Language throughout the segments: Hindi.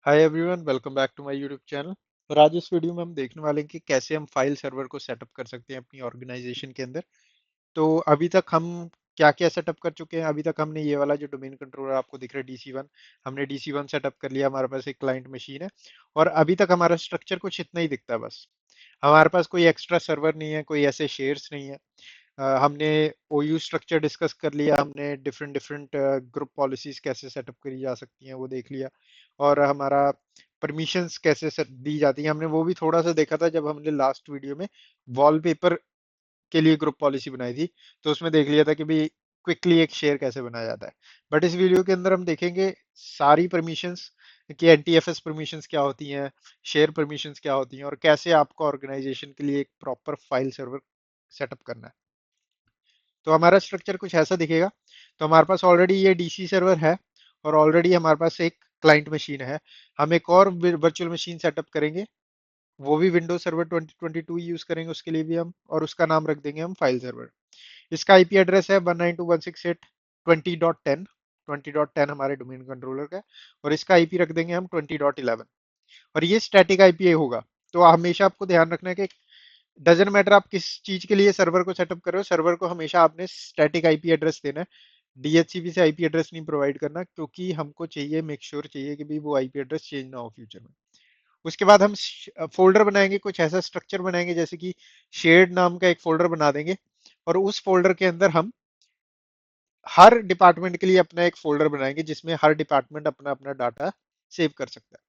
Hi everyone, welcome back to my YouTube channel. और आज इस वीडियो में हम देखने वाले हैं कि कैसे हम फाइल सर्वर को सेटअप कर सकते हैं अपनी ऑर्गेनाइजेशन के अंदर। तो अभी तक हम क्या क्या सेटअप कर चुके हैं। अभी तक हमने ये वाला जो डोमेन कंट्रोलर आपको दिख रहा है DC1, हमने DC1 सेटअप कर लिया। हमारे पास एक क्लाइंट मशीन है और अभी तक हमारा स्ट्रक्चर कुछ इतना ही दिखता है बस। हमारे पास कोई एक्स्ट्रा सर्वर नहीं है, कोई ऐसे शेयर्स नहीं है। हमने OU स्ट्रक्चर डिस्कस कर लिया, हमने डिफरेंट डिफरेंट ग्रुप पॉलिसीज कैसे सेटअप करी जा सकती हैं वो देख लिया। और हमारा परमिशंस कैसे दी जाती हैं हमने वो भी थोड़ा सा देखा था जब हमने लास्ट वीडियो में वॉलपेपर के लिए ग्रुप पॉलिसी बनाई थी। तो उसमें देख लिया था कि भाई क्विकली एक शेयर कैसे बनाया जाता है। बट इस वीडियो के अंदर हम देखेंगे सारी परमिशंस कि NTFS परमिशंस क्या होती हैं, शेयर परमिशंस क्या होती हैं, और कैसे आपको ऑर्गेनाइजेशन के लिए एक प्रॉपर फाइल सर्वर सेटअप करना है। तो हमारा स्ट्रक्चर कुछ ऐसा दिखेगा। तो हमारे पास ऑलरेडी ये DC सर्वर है और ऑलरेडी हमारे पास एक क्लाइंट मशीन है। हम एक और वर्चुअल मशीन सेटअप करेंगे, वो भी विंडोज सर्वर 2022 यूज करेंगे उसके लिए भी हम, और उसका नाम रख देंगे हम फाइल सर्वर। इसका IP एड्रेस है 192.168.20.10। 20.10 हमारे डोमेन कंट्रोलर का है, और इसका IP रख देंगे हम 20.11। और ये स्टैटिक IP होगा। तो हमेशा आपको ध्यान रखना है कि डजेंट मैटर आप किस चीज के लिए सर्वर को सेटअप कर रहे हो, सर्वर को हमेशा आपने स्टैटिक IP एड्रेस देना है। DHCP से IP एड्रेस नहीं प्रोवाइड करना, क्योंकि हमको चाहिए, मेक श्योर चाहिए कि भाई वो IP एड्रेस चेंज ना हो फ्यूचर में। उसके बाद हम फोल्डर बनाएंगे, कुछ ऐसा स्ट्रक्चर बनाएंगे जैसे कि शेयर्ड नाम का एक फोल्डर बना देंगे। और उस फोल्डर के अंदर हम हर डिपार्टमेंट के लिए अपना एक फोल्डर बनाएंगे जिसमें हर डिपार्टमेंट अपना अपना डाटा सेव कर सकता है।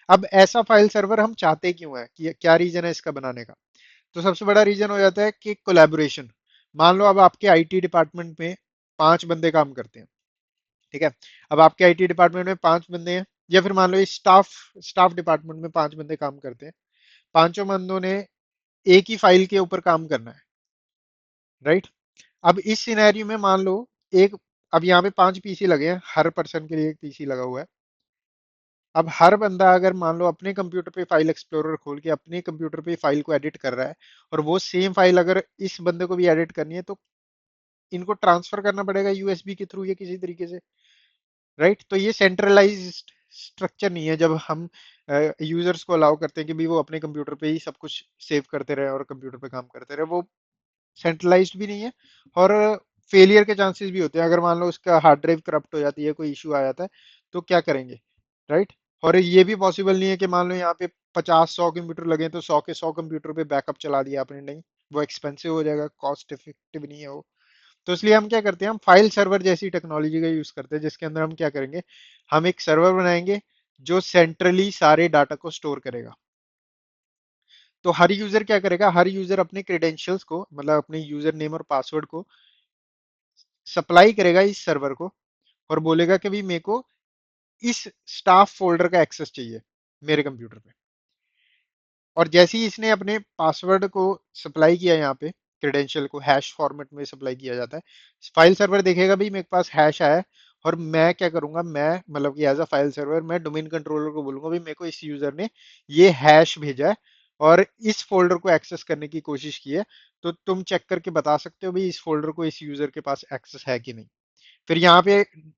अब ऐसा फाइल सर्वर हम चाहते क्यों है, कि क्या रीजन है इसका बनाने का। तो सबसे बड़ा रीजन हो जाता है कि कोलैबोरेशन। मान लो अब आपके IT डिपार्टमेंट में 5 बंदे काम करते हैं, ठीक है। अब आपके IT डिपार्टमेंट में 5 बंदे हैं, या फिर मान लो इस स्टाफ स्टाफ डिपार्टमेंट में 5 बंदे काम करते हैं। पांचों बंदों ने एक ही फाइल के ऊपर काम करना है, राइट। अब इस सिनेरियो में मान लो एक, अब यहाँ पे 5 PC लगे हैं, हर पर्सन के लिए एक PC लगा हुआ है। अब हर बंदा अगर मान लो अपने कंप्यूटर पे फाइल एक्सप्लोरर खोल के अपने कंप्यूटर पे फाइल को एडिट कर रहा है, और वो सेम फाइल अगर इस बंदे को भी एडिट करनी है, तो इनको ट्रांसफर करना पड़ेगा USB के थ्रू या किसी तरीके से, राइट। तो ये सेंट्रलाइज्ड स्ट्रक्चर नहीं है जब हम यूजर्स को अलाउ करते हैं कि भी वो अपने कंप्यूटर पे ही सब कुछ सेव करते रहे और कंप्यूटर पे काम करते रहे। वो सेंट्रलाइज्ड भी नहीं है, और फेलियर के चांसेस भी होते हैं। अगर मान लो उसका हार्ड ड्राइव करप्ट हो जाती है, कोई इशू आ जाता है, तो क्या करेंगे, राइट। और ये भी पॉसिबल नहीं है कि मान लो यहाँ पे 50-100 कंप्यूटर लगे तो 100 के 100 कंप्यूटर पे बैकअप चला दिया आपने, नहीं। वो एक्सपेंसिव हो जाएगा, कॉस्ट इफेक्टिव नहीं है वो। तो इसलिए हम क्या करते हैं, हम फाइल सर्वर जैसी टेक्नोलॉजी का यूज करते हैं, जिसके अंदर हम क्या करेंगे, हम एक सर्वर बनाएंगे जो सेंट्रली सारे डाटा को स्टोर करेगा। तो हर यूजर क्या करेगा, हर यूजर अपने क्रेडेंशियल्स को, मतलब अपने यूजर नेम और पासवर्ड को सप्लाई करेगा इस सर्वर को, और बोलेगा कि भाई मेरे को इस स्टाफ फोल्डर का एक्सेस चाहिए मेरे कंप्यूटर पे। और जैसे ही इसने अपने पासवर्ड को सप्लाई किया, यहाँ पे क्रेडेंशियल को हैश फॉर्मेट में सप्लाई किया जाता है, फाइल सर्वर देखेगा भाई मेरे पास हैश आया है। और मैं क्या करूंगा, मैं मतलब कि एज अ फाइल सर्वर मैं डोमेन कंट्रोलर को बोलूंगा भाई मेरे को इस यूजर ने ये हैश भेजा है और इस फोल्डर को एक्सेस करने की कोशिश की है। तो तुम चेक करके बता सकते हो भाई इस फोल्डर को इस यूजर के पास एक्सेस है कि नहीं। फिर यहाँ पे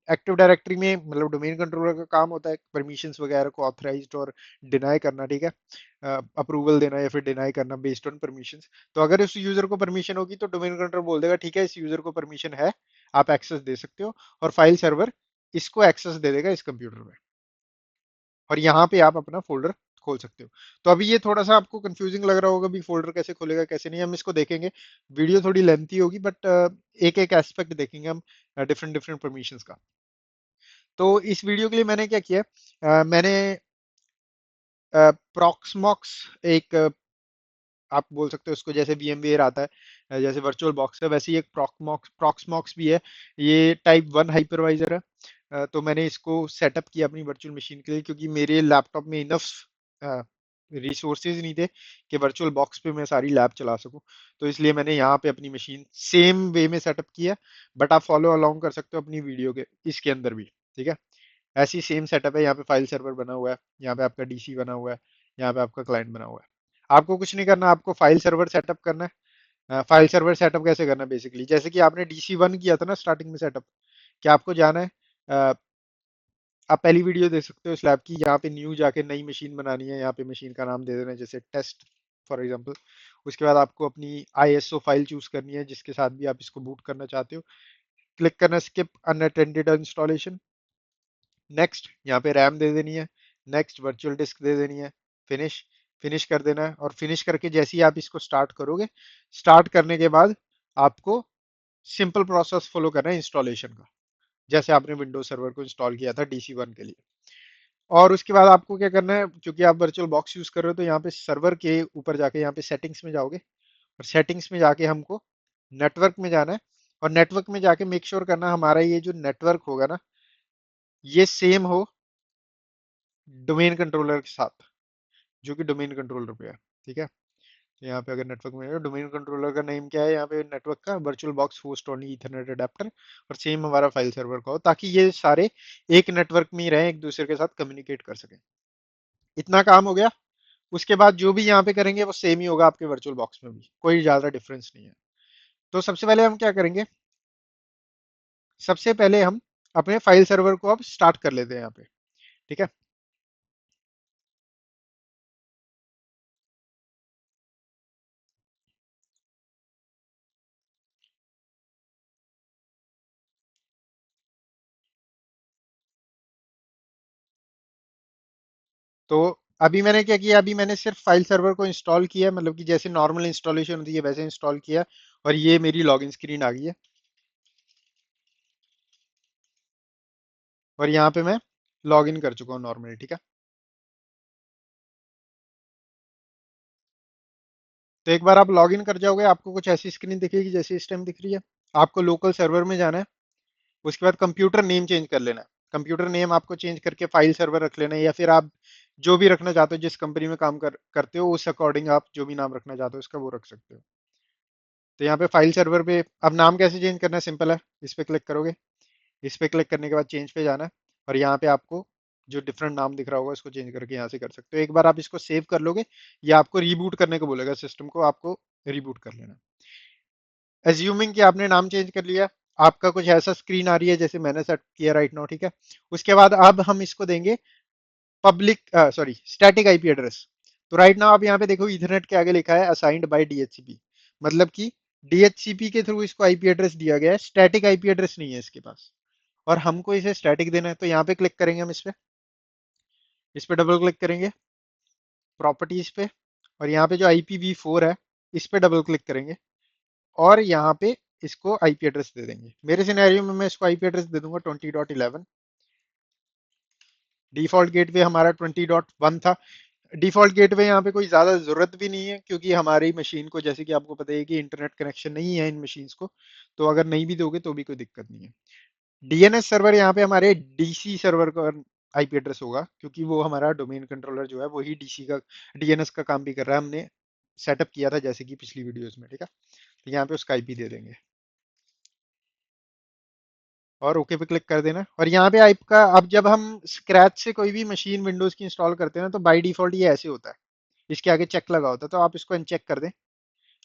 एक्टिव डायरेक्टरी में मतलब डोमेन कंट्रोलर का काम होता है परमिशंस वगैरह को ऑथराइज्ड और डिनाई करना, ठीक है। अप्रूवल देना या फिर डिनाई करना बेस्ड ऑन परमिशंस। तो अगर उस यूजर को परमिशन होगी तो डोमेन कंट्रोलर बोल देगा ठीक है इस यूजर को परमिशन है, आप एक्सेस दे सकते हो। और फाइल सर्वर इसको एक्सेस दे देगा इस कंप्यूटर में, और यहाँ पे आप अपना फोल्डर खोल सकते हो। तो अभी ये थोड़ा सा आपको कंफ्यूजिंग लग रहा होगा भी फोल्डर कैसे खोलेगा कैसे नहीं, हम इसको देखेंगे। वीडियो थोड़ी लेंथी होगी, बट एक एक एस्पेक्ट देखेंगे हम डिफरेंट डिफरेंट परमिशंस का। तो इस वीडियो के लिए मैंने क्या किया, मैंने प्रॉक्समॉक्स एक आप बोल सकते हो उसको, जैसे VMware आता है, जैसे वर्चुअल बॉक्स है, वैसे ही एक प्रॉक्समॉक्स भी है। ये टाइप 1 हाइपरवाइजर है। तो मैंने इसको सेटअप किया अपनी वर्चुअल मशीन के लिए, क्योंकि मेरे लैपटॉप में इनफ रिसोर्सेज नहीं थे कि वर्चुअल बॉक्स पे मैं सारी लैब चला सकूं। तो इसलिए मैंने यहाँ पे अपनी मशीन सेम वे में सेटअप किया। बट आप फॉलो अलोंग कर सकते हो अपनी वीडियो के इसके अंदर भी, ठीक है। ऐसी सेम सेटअप है, यहाँ पे फाइल सर्वर बना हुआ है, यहाँ पे आपका DC बना हुआ है, यहाँ पे आपका क्लाइंट बना हुआ है। आपको कुछ नहीं करना, आपको फाइल सर्वर सेटअप करना है। फाइल सर्वर सेटअप कैसे करना है, बेसिकली जैसे कि आपने DC1 किया था ना स्टार्टिंग में सेटअप, क्या आपको जाना है आप पहली वीडियो देख सकते हो इस लैब की, यहाँ पे न्यू जाके नई मशीन बनानी है, यहाँ पे मशीन का नाम दे देना है जैसे टेस्ट फॉर एग्जांपल। उसके बाद आपको अपनी आईएसओ फाइल चूज करनी है जिसके साथ भी आप इसको बूट करना चाहते हो। क्लिक करना स्किप अनअटेंडेड इंस्टॉलेशन। नेक्स्ट यहाँ पे रैम दे देनी है। नेक्स्ट वर्चुअल डिस्क दे देनी है। फिनिश। फिनिश कर देना है, और फिनिश करके जैसे ही आप इसको स्टार्ट करोगे, स्टार्ट करने के बाद आपको सिंपल प्रोसेस फॉलो करना है इंस्टॉलेशन का, जैसे आपने विंडोज सर्वर को इंस्टॉल किया था DC1 के लिए। और उसके बाद आपको क्या करना है, क्योंकि आप वर्चुअल बॉक्स यूज कर रहे हो, तो यहाँ पे सर्वर के ऊपर जाके यहाँ पे सेटिंग्स में जाओगे, और सेटिंग्स में जाके हमको नेटवर्क में जाना है। और नेटवर्क में जाके मेक श्योर करना हमारा ये जो नेटवर्क होगा ना, ये सेम हो डोमेन कंट्रोलर के साथ, जो कि डोमेन कंट्रोलर पे है। ठीक है। तो यहाँ पे अगर नेटवर्क में डोमेन कंट्रोलर का नेम क्या है, यहाँ पे नेटवर्क का virtual box host only Ethernet adapter, और सेम हमारा फाइल सर्वर का हो, ताकि ये सारे एक नेटवर्क में ही रहें, एक दूसरे के साथ कम्युनिकेट कर सकें। इतना काम हो गया। उसके बाद जो भी यहाँ पे करेंगे वो सेम ही होगा आपके वर्चुअल बॉक्स में भी, कोई ज्यादा डिफरेंस नहीं है। तो सबसे पहले हम क्या करेंगे, सबसे पहले हम अपने फाइल सर्वर को अब स्टार्ट कर लेते हैं यहाँ पे। ठीक है। तो अभी मैंने क्या किया, अभी मैंने सिर्फ फाइल सर्वर को इंस्टॉल किया, मतलब कि जैसे नॉर्मल इंस्टॉलेशन होती है वैसे इंस्टॉल किया, और ये मेरी लॉगिन स्क्रीन आ गई है। और यहाँ पे मैं लॉग इन कर चुका हूँ नॉर्मली। ठीक है। तो एक बार आप लॉग इन कर जाओगे, आपको कुछ ऐसी स्क्रीन दिखेगी जैसे इस टाइम दिख रही है। आपको लोकल सर्वर में जाना है। उसके बाद कंप्यूटर नेम चेंज कर लेना है। कंप्यूटर नेम आपको चेंज करके फाइल सर्वर रख लेना है, या फिर आप जो भी रखना चाहते हो, जिस कंपनी में काम करते हो उस अकॉर्डिंग आप जो भी नाम रखना चाहते हो उसका वो रख सकते हो। तो यहाँ पे फाइल सर्वर पे अब नाम कैसे चेंज करना है, सिंपल है। इस पे क्लिक करोगे। इस पे क्लिक करने के बाद चेंज पे जाना है, और यहाँ पे आपको जो डिफरेंट नाम दिख रहा होगा इसको चेंज करके यहाँ से कर सकते हो। एक बार आप इसको सेव कर लोगे, या आपको रीबूट करने को बोलेगा सिस्टम को, आपको रीबूट कर लेना। एज्यूमिंग कि आपने नाम चेंज कर लिया, आपका कुछ ऐसा स्क्रीन आ रही है जैसे मैंने सेट किया राइट नाउ। ठीक है। उसके बाद अब हम इसको देंगे public sorry static IP address. तो राइट नाउ आप यहाँ पे देखो इथरनेट के आगे लिखा है असाइंड बाय डीएचसीपी, मतलब कि डीएचसीपी के थ्रू इसको आईपी एड्रेस दिया गया है, स्टैटिक आईपी एड्रेस नहीं है इसके पास। और हमको इसे स्टैटिक देना है, तो यहाँ पे क्लिक करेंगे हम इस पे डबल क्लिक करेंगे प्रॉपर्टीज पे, और यहाँ पे जो IPv4 है इस पे डबल क्लिक करेंगे, और यहाँ पे इसको आईपी एड्रेस दे देंगे। मेरे सिनेरियो में मैं इसको आईपी एड्रेस दे दूंगा 20.11। डिफॉल्ट गेटवे हमारा 20.1 था। डिफॉल्ट गेटवे यहाँ पे कोई ज़्यादा ज़रूरत भी नहीं है, क्योंकि हमारी मशीन को जैसे कि आपको पता है कि इंटरनेट कनेक्शन नहीं है इन मशीन्स को, तो अगर नहीं भी दोगे तो भी कोई दिक्कत नहीं है। डीएनएस सर्वर यहाँ पे हमारे डीसी सर्वर का आईपी एड्रेस होगा, क्योंकि वो हमारा डोमेन कंट्रोलर जो है वही डीसी का डीएनएस का काम भी कर रहा है, हमने सेटअप किया था जैसे कि पिछली वीडियोस में। ठीक है। तो यहाँ पे उसका आईपी दे देंगे, और ओके पे क्लिक कर देना। और यहाँ पे आपका अब जब हम स्क्रैच से कोई भी मशीन विंडोज की इंस्टॉल करते हैं ना, तो बाय डिफॉल्ट ये ऐसे होता है, इसके आगे चेक लगा होता है, तो आप इसको अनचेक कर दें।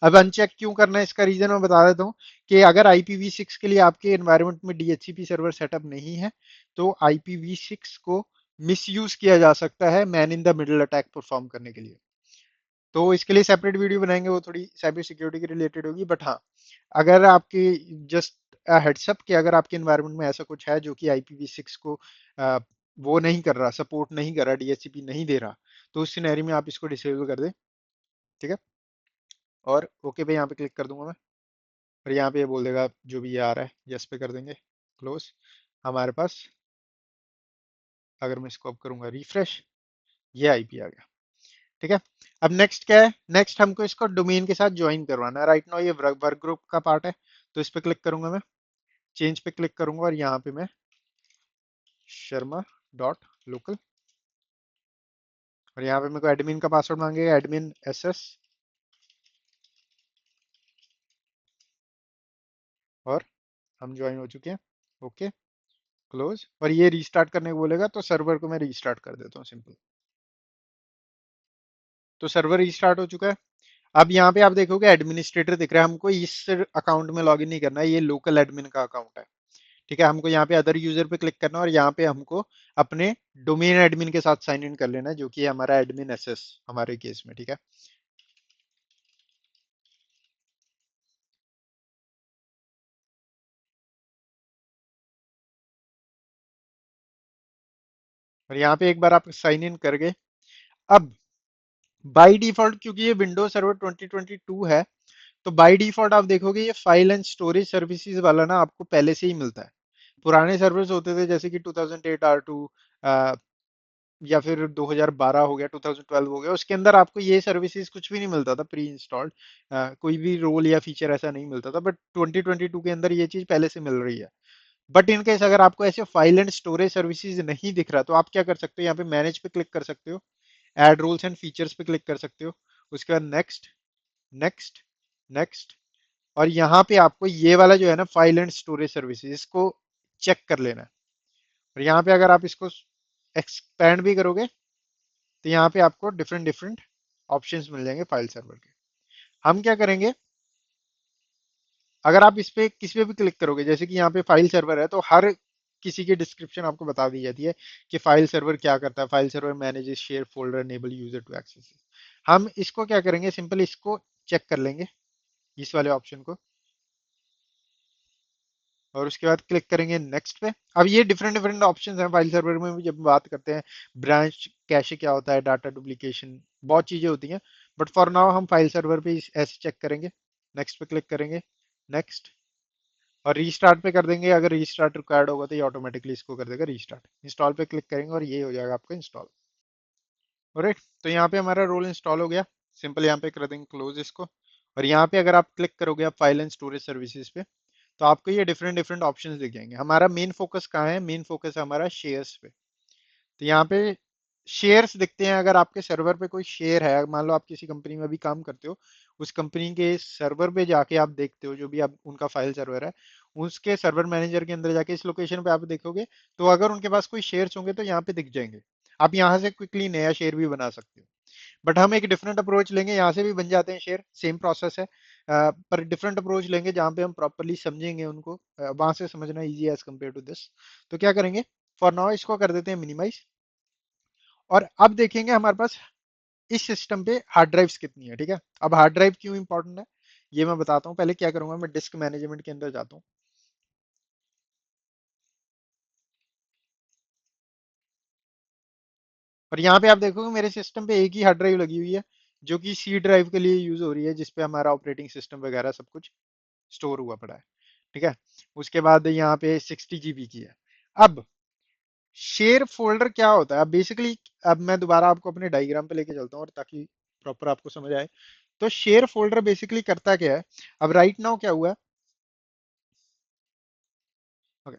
अब अनचेक क्यों करना है इसका रीजन मैं बता देता हूँ, कि अगर IPv6 के लिए आपके एनवायरनमेंट में DHCP सर्वर सेटअप नहीं है, तो IPv6 को मिसयूज किया जा सकता है man in the middle attack perform करने के लिए। तो इसके लिए सेपरेट वीडियो बनाएंगे, वो थोड़ी साइबर सिक्योरिटी के रिलेटेड होगी। बट हाँ, अगर आपकी जस्ट हेड्सअप कि अगर आपके एनवायरनमेंट में ऐसा कुछ है जो कि IPv6 को अ, वो नहीं कर रहा, सपोर्ट नहीं कर रहा, DHCP नहीं दे रहा, तो उस सिनेरियो में आप इसको डिसेबल कर दें। ठीक है। और ओके पे यहाँ पे क्लिक कर दूंगा मैं, और यहाँ पे ये बोल देगा जो भी ये आ रहा है, यस पे कर देंगे, क्लोज। हमारे पास अगर मैं इसको अब करूंगा रिफ्रेश, ये आईपी आ गया। ठीक है। अब नेक्स्ट क्या है, नेक्स्ट हमको इसको डोमेन के साथ ज्वाइन करवाना है। राइट नाउ ये वर्क ग्रुप का पार्ट है, तो इस पे क्लिक करूंगा मैं, चेंज पे क्लिक करूंगा, और यहाँ पे मैं शर्मा.लोकल, और यहाँ पे मेरे को एडमिन का पासवर्ड मांगेगा, admin SS, और हम ज्वाइन हो चुके हैं। Okay, close. और ये रीस्टार्ट करने को बोलेगा, तो सर्वर को मैं रीस्टार्ट कर देता हूँ सिंपल। तो सर्वर रीस्टार्ट हो चुका है। अब यहाँ पे आप देखोगे एडमिनिस्ट्रेटर दिख रहा है, हमको इस अकाउंट में लॉगिन नहीं करना है, ये लोकल एडमिन का अकाउंट है। ठीक है, हमको यहाँ पे अदर यूजर पे क्लिक करना है और यहाँ पे हमको अपने डोमेन एडमिन के साथ साइन इन कर लेना है, जो कि है हमारा एडमिन एसएस हमारे केस में। ठीक है, और यहाँ पे एक बार आप साइन इन कर गए, अब बाय डिफॉल्ट क्योंकि ये विंडोज सर्वर 2022 है, तो बाय डिफॉल्ट आप देखोगे ये फाइल एंड स्टोरेज सर्विसेज वाला ना आपको पहले से ही मिलता है। पुराने सर्वर्स होते थे जैसे कि 2008 R2 या फिर 2012 हो गया, 2012 हो गया, उसके अंदर आपको ये सर्विसेज कुछ भी नहीं मिलता था प्री इंस्टॉल्ड, कोई भी रोल या फीचर ऐसा नहीं मिलता था, बट 2022 के अंदर ये चीज पहले से मिल रही है। बट इन केस अगर आपको ऐसे फाइल एंड स्टोरेज सर्विसेज नहीं दिख रहा, तो आप क्या कर सकते हो, यहाँ पे मैनेज पे क्लिक कर सकते हो, ऐड रूल्स एंड फीचर्स पे क्लिक कर सकते हो, उसके बाद नेक्स्ट, नेक्स्ट, नेक्स्ट, और यहाँ पे आपको ये वाला जो है ना फाइल एंड स्टोरेज सर्विसेज, इसको चेक कर लेना है। और यहाँ पे अगर आप इसको एक्सपैंड भी करोगे, तो यहाँ पे आपको डिफरेंट डिफरेंट ऑप्शंस मिल जाएंगे फाइल सर्वर के। हम क्या करेंगे, अगर आप इस पे किसी पे भी क्लिक करोगे, जैसे कि यहाँ पे फाइल सर्वर है, तो हर किसी की डिस्क्रिप्शन आपको बता दी जाती है कि फाइल सर्वर क्या करता है। File server manages share folder enable user to access. हम इसको क्या करेंगे, सिंपल इसको चेक कर लेंगे, इस वाले ऑप्शन को, और उसके बाद क्लिक करेंगे नेक्स्ट पे। अब ये डिफरेंट डिफरेंट ऑप्शंस हैं फाइल सर्वर में भी, जब बात करते हैं ब्रांच कैशे क्या होता है, डाटा डुप्लीकेशन, बहुत चीजें होती हैं, बट फॉर नाउ हम फाइल सर्वर पे ऐसे चेक करेंगे। नेक्स्ट पे क्लिक करेंगे, नेक्स्ट, और रीस्टार्ट पे कर देंगे। अगर रीस्टार्ट रिक्वायर्ड होगा तो ये ऑटोमेटिकली इसको कर देगा रीस्टार्ट। इंस्टॉल पे क्लिक करेंगे और ये हो जाएगा आपका इंस्टॉल। ऑलराइट, तो यहाँ पे हमारा रोल इंस्टॉल हो गया। सिंपल यहाँ पे कर देंगे क्लोज इसको, और यहाँ पे अगर आप क्लिक करोगे आप फाइल एंड स्टोरेज सर्विसेज पे, तो आपको ये डिफरेंट डिफरेंट ऑप्शंस दिख जाएंगे। हमारा मेन फोकस कहाँ है, मेन फोकस है हमारा शेयर्स पे। तो यहाँ पे शेयर्स दिखते हैं। अगर आपके सर्वर पे कोई शेयर है, मान लो आप किसी कंपनी में भी काम करते हो, उस कंपनी के सर्वर पे जाके आप देखते हो, जो भी आप उनका फाइल सर्वर है, उसके सर्वर मैनेजर के अंदर जाके इस लोकेशन पे आप देखोगे, तो अगर उनके पास कोई शेयर्स होंगे तो यहाँ पे दिख जाएंगे। आप यहाँ से क्विकली नया शेयर भी बना सकते हो। बट हम एक डिफरेंट अप्रोच लेंगे, यहाँ से भी बन जाते हैं शेयर, सेम प्रोसेस है, पर डिफरेंट अप्रोच लेंगे जहाँ पे हम प्रॉपरली समझेंगे उनको, वहां से समझना इजी है एज कम्पेयर टू दिस। तो क्या करेंगे, फॉर नाउ इसको कर देते हैं मिनिमाइज, और अब देखेंगे हमारे पास इस सिस्टम पे हार्ड ड्राइव्स कितनी है। ठीक है, अब हार्ड ड्राइव क्यों इंपॉर्टेंट है ये मैं बताता हूँ। पहले क्या करूंगा, मैं डिस्क मैनेजमेंट के अंदर जाता हूँ, और यहाँ पे आप देखोगे मेरे सिस्टम पे एक ही हार्ड ड्राइव लगी हुई है, जो कि सी ड्राइव के लिए यूज हो रही है, जिसपे हमारा ऑपरेटिंग सिस्टम वगैरह सब कुछ स्टोर हुआ पड़ा है। ठीक है, उसके बाद यहाँ पे 60 GB की है। अब शेयर फोल्डर क्या होता है, अब बेसिकली, अब मैं दोबारा आपको अपने डायग्राम पे लेके चलता हूँ और ताकि प्रॉपर आपको समझ आए। तो शेयर फोल्डर बेसिकली करता क्या है, अब राइट नाउ क्या हुआ है, ओके,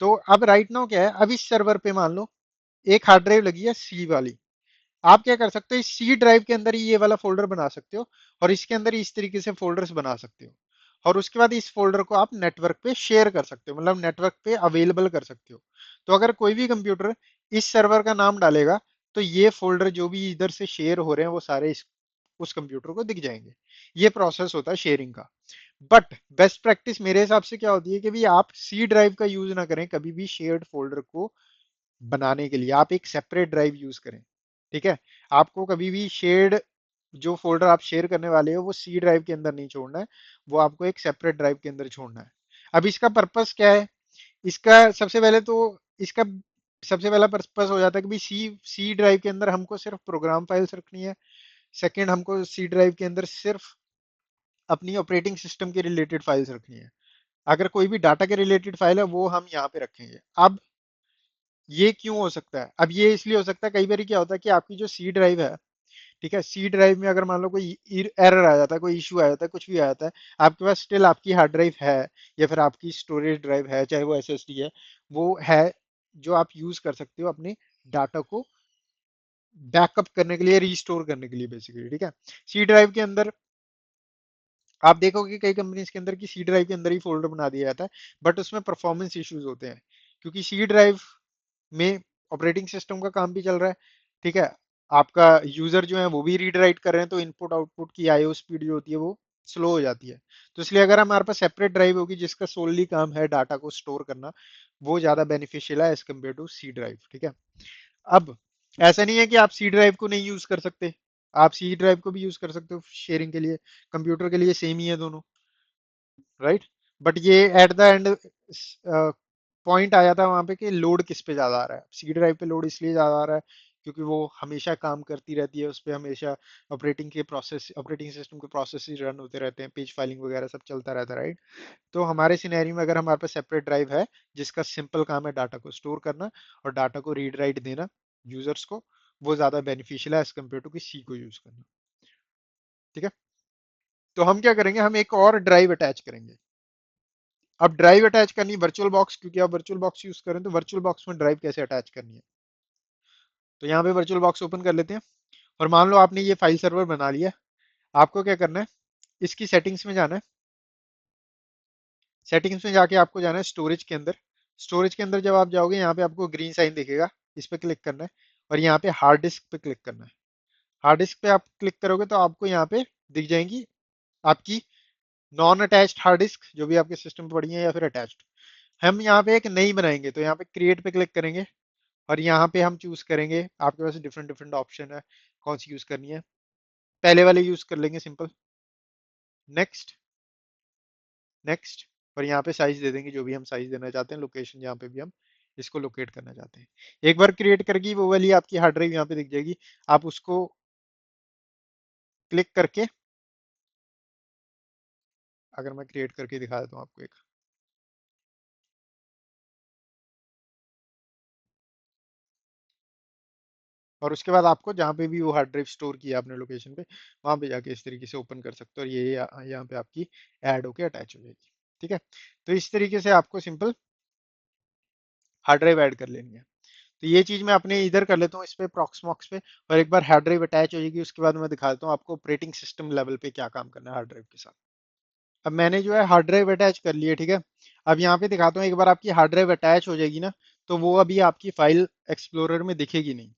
तो अब राइट नाउ क्या है, अब इस सर्वर पे मान लो एक हार्ड ड्राइव लगी है सी वाली। आप क्या कर सकते हो, इस सी ड्राइव के अंदर ही ये वाला फोल्डर बना सकते हो, और इसके अंदर ही इस तरीके से फोल्डर्स बना सकते हो, और उसके बाद इस फोल्डर को आप नेटवर्क पे शेयर कर सकते हो, मतलब नेटवर्क पे अवेलेबल कर सकते हो। तो अगर कोई भी कंप्यूटर इस सर्वर का नाम डालेगा, तो ये फोल्डर जो भी इधर से शेयर हो रहे हैं वो सारे उस कंप्यूटर को दिख जाएंगे। ये प्रोसेस होता है शेयरिंग का। बट बेस्ट प्रैक्टिस मेरे हिसाब से क्या होती है कि भी आप सी ड्राइव का यूज ना करें कभी भी शेयर्ड फोल्डर को बनाने के लिए, आप एक सेपरेट ड्राइव यूज करें। ठीक है, आपको कभी भी शेयर्ड जो फोल्डर आप शेयर करने वाले हो वो सी ड्राइव के अंदर नहीं छोड़ना है, वो आपको एक सेपरेट ड्राइव के अंदर छोड़ना है। अब इसका पर्पस क्या है, इसका सबसे पहले तो इसका सबसे पहला पर्पस हो जाता है कि भी सी सी ड्राइव के अंदर हमको सिर्फ प्रोग्राम फाइल्स रखनी है। सेकंड, हमको सी ड्राइव के अंदर सिर्फ अपनी ऑपरेटिंग सिस्टम के रिलेटेड फाइल्स रखनी है। अगर कोई भी डाटा के रिलेटेड फाइल है वो हम यहाँ पे रखेंगे। अब ये क्यों हो सकता है, अब ये इसलिए हो सकता है, कई बार क्या होता है कि आपकी जो सी ड्राइव है, ठीक है, सी ड्राइव में अगर मान लो कोई एरर आ जाता है, कोई इशू आ जाता है, कुछ भी आ जाता है, आपके पास स्टिल आपकी हार्ड ड्राइव है, या फिर आपकी स्टोरेज ड्राइव है, चाहे वो एसएसडी है, वो है, जो आप यूज कर सकते हो अपने डाटा को बैकअप करने के लिए, रिस्टोर करने के लिए बेसिकली। ठीक है, सी ड्राइव के अंदर आप देखोगे कई कंपनीज के अंदर की सी ड्राइव के अंदर ही फोल्डर बना दिया जाता है, बट उसमें परफॉर्मेंस इश्यूज होते हैं, क्योंकि सी ड्राइव में ऑपरेटिंग सिस्टम का काम भी चल रहा है। ठीक है, आपका यूजर जो है वो भी रीड राइट कर रहे हैं, तो इनपुट आउटपुट की आईओ स्पीड जो होती है वो स्लो हो जाती है। तो इसलिए अगर हमारे पास सेपरेट ड्राइव होगी जिसका सोलली काम है डाटा को स्टोर करना, वो ज्यादा बेनिफिशियल है as compare to C drive. ठीक है। अब ऐसा नहीं है कि आप सी ड्राइव को नहीं यूज कर सकते, आप सी ड्राइव को भी यूज कर सकते हो शेयरिंग के लिए, कंप्यूटर के लिए सेम ही है दोनों, राइट। बट ये एट द एंड पॉइंट आया था वहां पे कि लोड किस पे ज्यादा आ रहा है। सी ड्राइव पे लोड इसलिए ज्यादा आ रहा है क्योंकि वो हमेशा काम करती रहती है, उस पे हमेशा ऑपरेटिंग सिस्टम के प्रोसेस रन होते रहते हैं, पेज फाइलिंग वगैरह सब चलता रहता है, राइट। तो हमारे सिनेरियो में अगर हमारे पास सेपरेट ड्राइव है जिसका सिंपल काम है डाटा को स्टोर करना और डाटा को रीड राइट देना यूजर्स को, वो ज्यादा बेनिफिशियल है एज कम्पेयर टू कि सी को यूज करना। ठीक है। तो हम क्या करेंगे, हम एक और ड्राइव अटैच करेंगे। अब ड्राइव अटैच करनी वर्चुअल बॉक्स, क्योंकि आप वर्चुअल बॉक्स यूज करें तो वर्चुअल बॉक्स में ड्राइव कैसे अटैच करनी है। तो यहाँ पे वर्चुअल बॉक्स ओपन कर लेते हैं और मान लो आपने ये फाइल सर्वर बना लिया। आपको क्या करना है, इसकी सेटिंग्स में जाना है। सेटिंग्स में जाके आपको जाना है स्टोरेज के अंदर। स्टोरेज के अंदर जब आप जाओगे यहाँ पे आपको ग्रीन साइन दिखेगा, इस पे क्लिक करना है और यहाँ पे हार्ड डिस्क पे क्लिक करना है। हार्ड डिस्क पे आप क्लिक करोगे तो आपको यहाँ पे दिख जाएंगी आपकी नॉन अटैच्ड हार्ड डिस्क जो भी आपके सिस्टम पे पड़ी है या फिर अटैच्ड। हम यहाँ पे एक नई बनाएंगे तो यहाँ पे क्रिएट पे क्लिक करेंगे और यहाँ पे हम चूज करेंगे, आपके पास डिफरेंट डिफरेंट ऑप्शन है कौन सी यूज करनी है। पहले वाले यूज कर लेंगे सिंपल। नेक्स्ट, नेक्स्ट, और यहाँ पे साइज दे देंगे जो भी हम साइज देना चाहते हैं, लोकेशन जहाँ पे भी हम इसको लोकेट करना चाहते हैं। एक बार क्रिएट करके वो वाली आपकी हार्ड ड्राइव यहाँ पे दिख जाएगी। आप उसको क्लिक करके, अगर मैं क्रिएट करके दिखा देता हूँ आपको एक, और उसके बाद आपको जहाँ पे भी वो हार्ड ड्राइव स्टोर किया आपने लोकेशन पे, वहां पे जाके इस तरीके से ओपन कर सकते हो और ये यहाँ पे आपकी ऐड होके अटैच हो जाएगी। ठीक है। तो इस तरीके से आपको सिंपल हार्ड ड्राइव ऐड कर लेनी है। तो ये चीज मैं अपने इधर कर लेता हूँ इस पे प्रॉक्समॉक्स पे, और एक बार हार्ड ड्राइव अटैच हो जाएगी उसके बाद मैं दिखा देता हूँ आपको ऑपरेटिंग सिस्टम लेवल पे क्या काम करना है हार्ड ड्राइव के साथ। अब मैंने जो है हार्ड ड्राइव अटैच कर लिया, ठीक है। अब यहाँ पे दिखाता हूँ, एक बार आपकी हार्ड ड्राइव अटैच हो जाएगी ना, तो वो अभी आपकी फाइल एक्सप्लोरर में दिखेगी नहीं,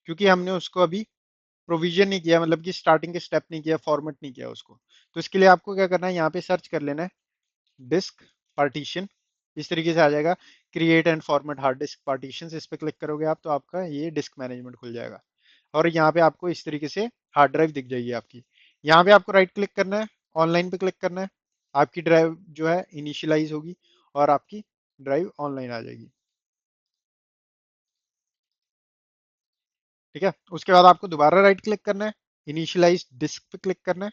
क्योंकि हमने उसको अभी प्रोविजन नहीं किया, मतलब कि स्टार्टिंग के स्टेप नहीं किया, फॉर्मेट नहीं किया उसको। तो इसके लिए आपको क्या करना है, यहाँ पे सर्च कर लेना है डिस्क पार्टीशन, इस तरीके से आ जाएगा create and format hard disk partition. इस पे क्लिक करोगे आप तो आपका ये डिस्क मैनेजमेंट खुल जाएगा और यहाँ पे आपको इस तरीके से हार्ड ड्राइव दिख जाएगी आपकी। यहाँ पे आपको राइट क्लिक करना है, ऑनलाइन पे क्लिक करना है, आपकी ड्राइव जो है इनिशियलाइज होगी और आपकी ड्राइव ऑनलाइन आ जाएगी। ठीक है। उसके बाद आपको दोबारा राइट क्लिक करना है, इनिशियलाइज डिस्क पे क्लिक करना है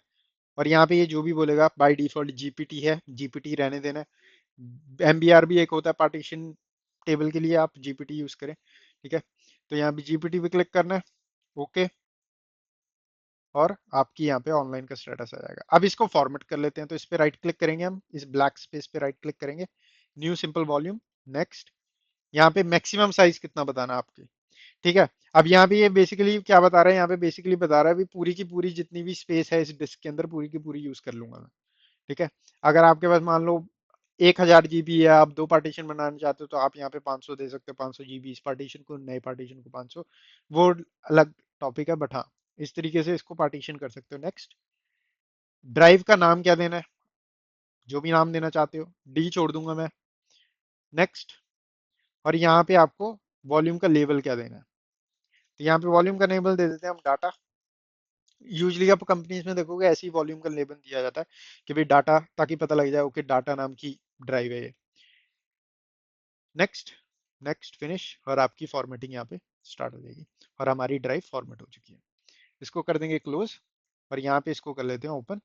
और यहाँ पे ये जो भी बोलेगा बाय डिफॉल्ट जीपीटी है, जीपीटी रहने देना है। एमबीआर भी एक होता है पार्टीशन टेबल के लिए, आप जीपीटी यूज करें। ठीक है। तो यहाँ पे जीपीटी पे क्लिक करना है, ओके, और आपकी यहाँ पे ऑनलाइन का स्टेटस आ जाएगा। अब इसको फॉर्मेट कर लेते हैं, तो इस पे राइट क्लिक करेंगे, हम इस ब्लैक स्पेस पे राइट क्लिक करेंगे, न्यू सिंपल वॉल्यूम, नेक्स्ट। यहाँ पे मैक्सिमम साइज कितना बताना है आपकी। ठीक है। अब यहाँ पे ये बेसिकली क्या बता रहा है, यहाँ पे बेसिकली बता रहा है भी पूरी की पूरी जितनी भी स्पेस है इस डिस्क के अंदर पूरी की पूरी यूज कर लूंगा मैं। ठीक है। अगर आपके पास मान लो 1000 GB है, आप दो पार्टीशन बनाना चाहते हो तो आप यहाँ पे 500 दे सकते हो, 500 GB इस पार्टीशन को, नए पार्टीशन को 500, वो अलग टॉपिक है, बट हाँ इस तरीके से इसको पार्टीशन कर सकते हो। नेक्स्ट, ड्राइव का नाम क्या देना है, जो भी नाम देना चाहते हो, डी छोड़ दूंगा मैं, नेक्स्ट। और यहाँ पे आपको वॉल्यूम का लेवल क्या देना है, तो यहाँ पे वॉल्यूम का लेवल दे देते हैं हम डाटा। यूजली आप कंपनीज में देखोगे ऐसी वॉल्यूम का लेबल दिया जाता है कि भाई डाटा, ताकि पता लग जाए ओके डाटा नाम की ड्राइव है ये। नेक्स्ट, नेक्स्ट, फिनिश, और आपकी फॉर्मेटिंग यहाँ पे स्टार्ट हो जाएगी और हमारी ड्राइव फॉर्मेट हो चुकी है। इसको कर देंगे क्लोज और यहाँ पे इसको कर लेते हैं ओपन,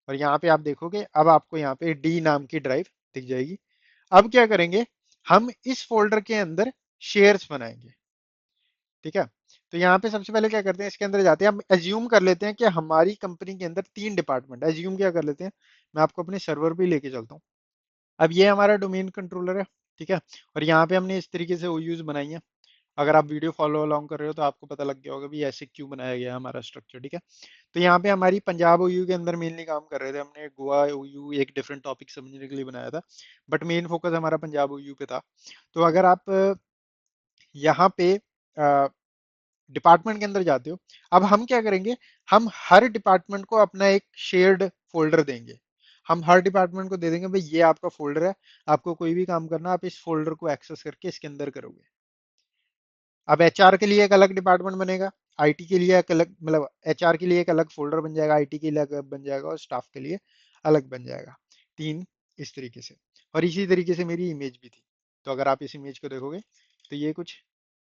और यहाँ पे आप देखोगे अब आपको यहाँ पे डी नाम की ड्राइव दिख जाएगी। अब क्या करेंगे, हम इस फोल्डर के अंदर शेयर्स बनाएंगे। ठीक है। तो यहाँ पे सबसे पहले क्या करते हैं, इसके अंदर जाते हैं, हम एज्यूम कर लेते हैं कि हमारी कंपनी के अंदर 3 डिपार्टमेंट, एज्यूम क्या कर लेते हैं, मैं आपको अपने सर्वर पे लेके चलता हूँ। अब ये हमारा डोमेन कंट्रोलर है। ठीक है। और यहाँ पे हमने इस तरीके से ओयूज बनाई है। अगर आप वीडियो फॉलो अलोंग कर रहे हो तो आपको पता लग गया होगा भी ऐसे क्यों बनाया गया है हमारा स्ट्रक्चर। ठीक है। तो यहाँ पे हमारी पंजाब ओयू के अंदर मेनली काम कर रहे थे, हमने गोवा ओयू एक डिफरेंट टॉपिक समझने के लिए बनाया था, बट मेन फोकस हमारा पंजाब ओयू पे था। तो अगर आप यहाँ पे डिपार्टमेंट के अंदर जाते हो, अब हम क्या करेंगे, हम हर डिपार्टमेंट को अपना एक शेयर्ड फोल्डर देंगे। हम हर डिपार्टमेंट को दे देंगे भाई ये आपका फोल्डर है, आपको कोई भी काम करना आप इस फोल्डर को एक्सेस करके इसके अंदर करोगे। अब एचआर के लिए एक अलग डिपार्टमेंट बनेगा, आईटी के लिए एक अलग, मतलब एचआर के लिए एक अलग फोल्डर बन जाएगा, आईटी के लिए अलग बन जाएगा और स्टाफ के लिए अलग बन जाएगा। तीन, इस तरीके से। और इसी तरीके से मेरी इमेज भी थी। तो अगर आप इस इमेज को देखोगे तो ये कुछ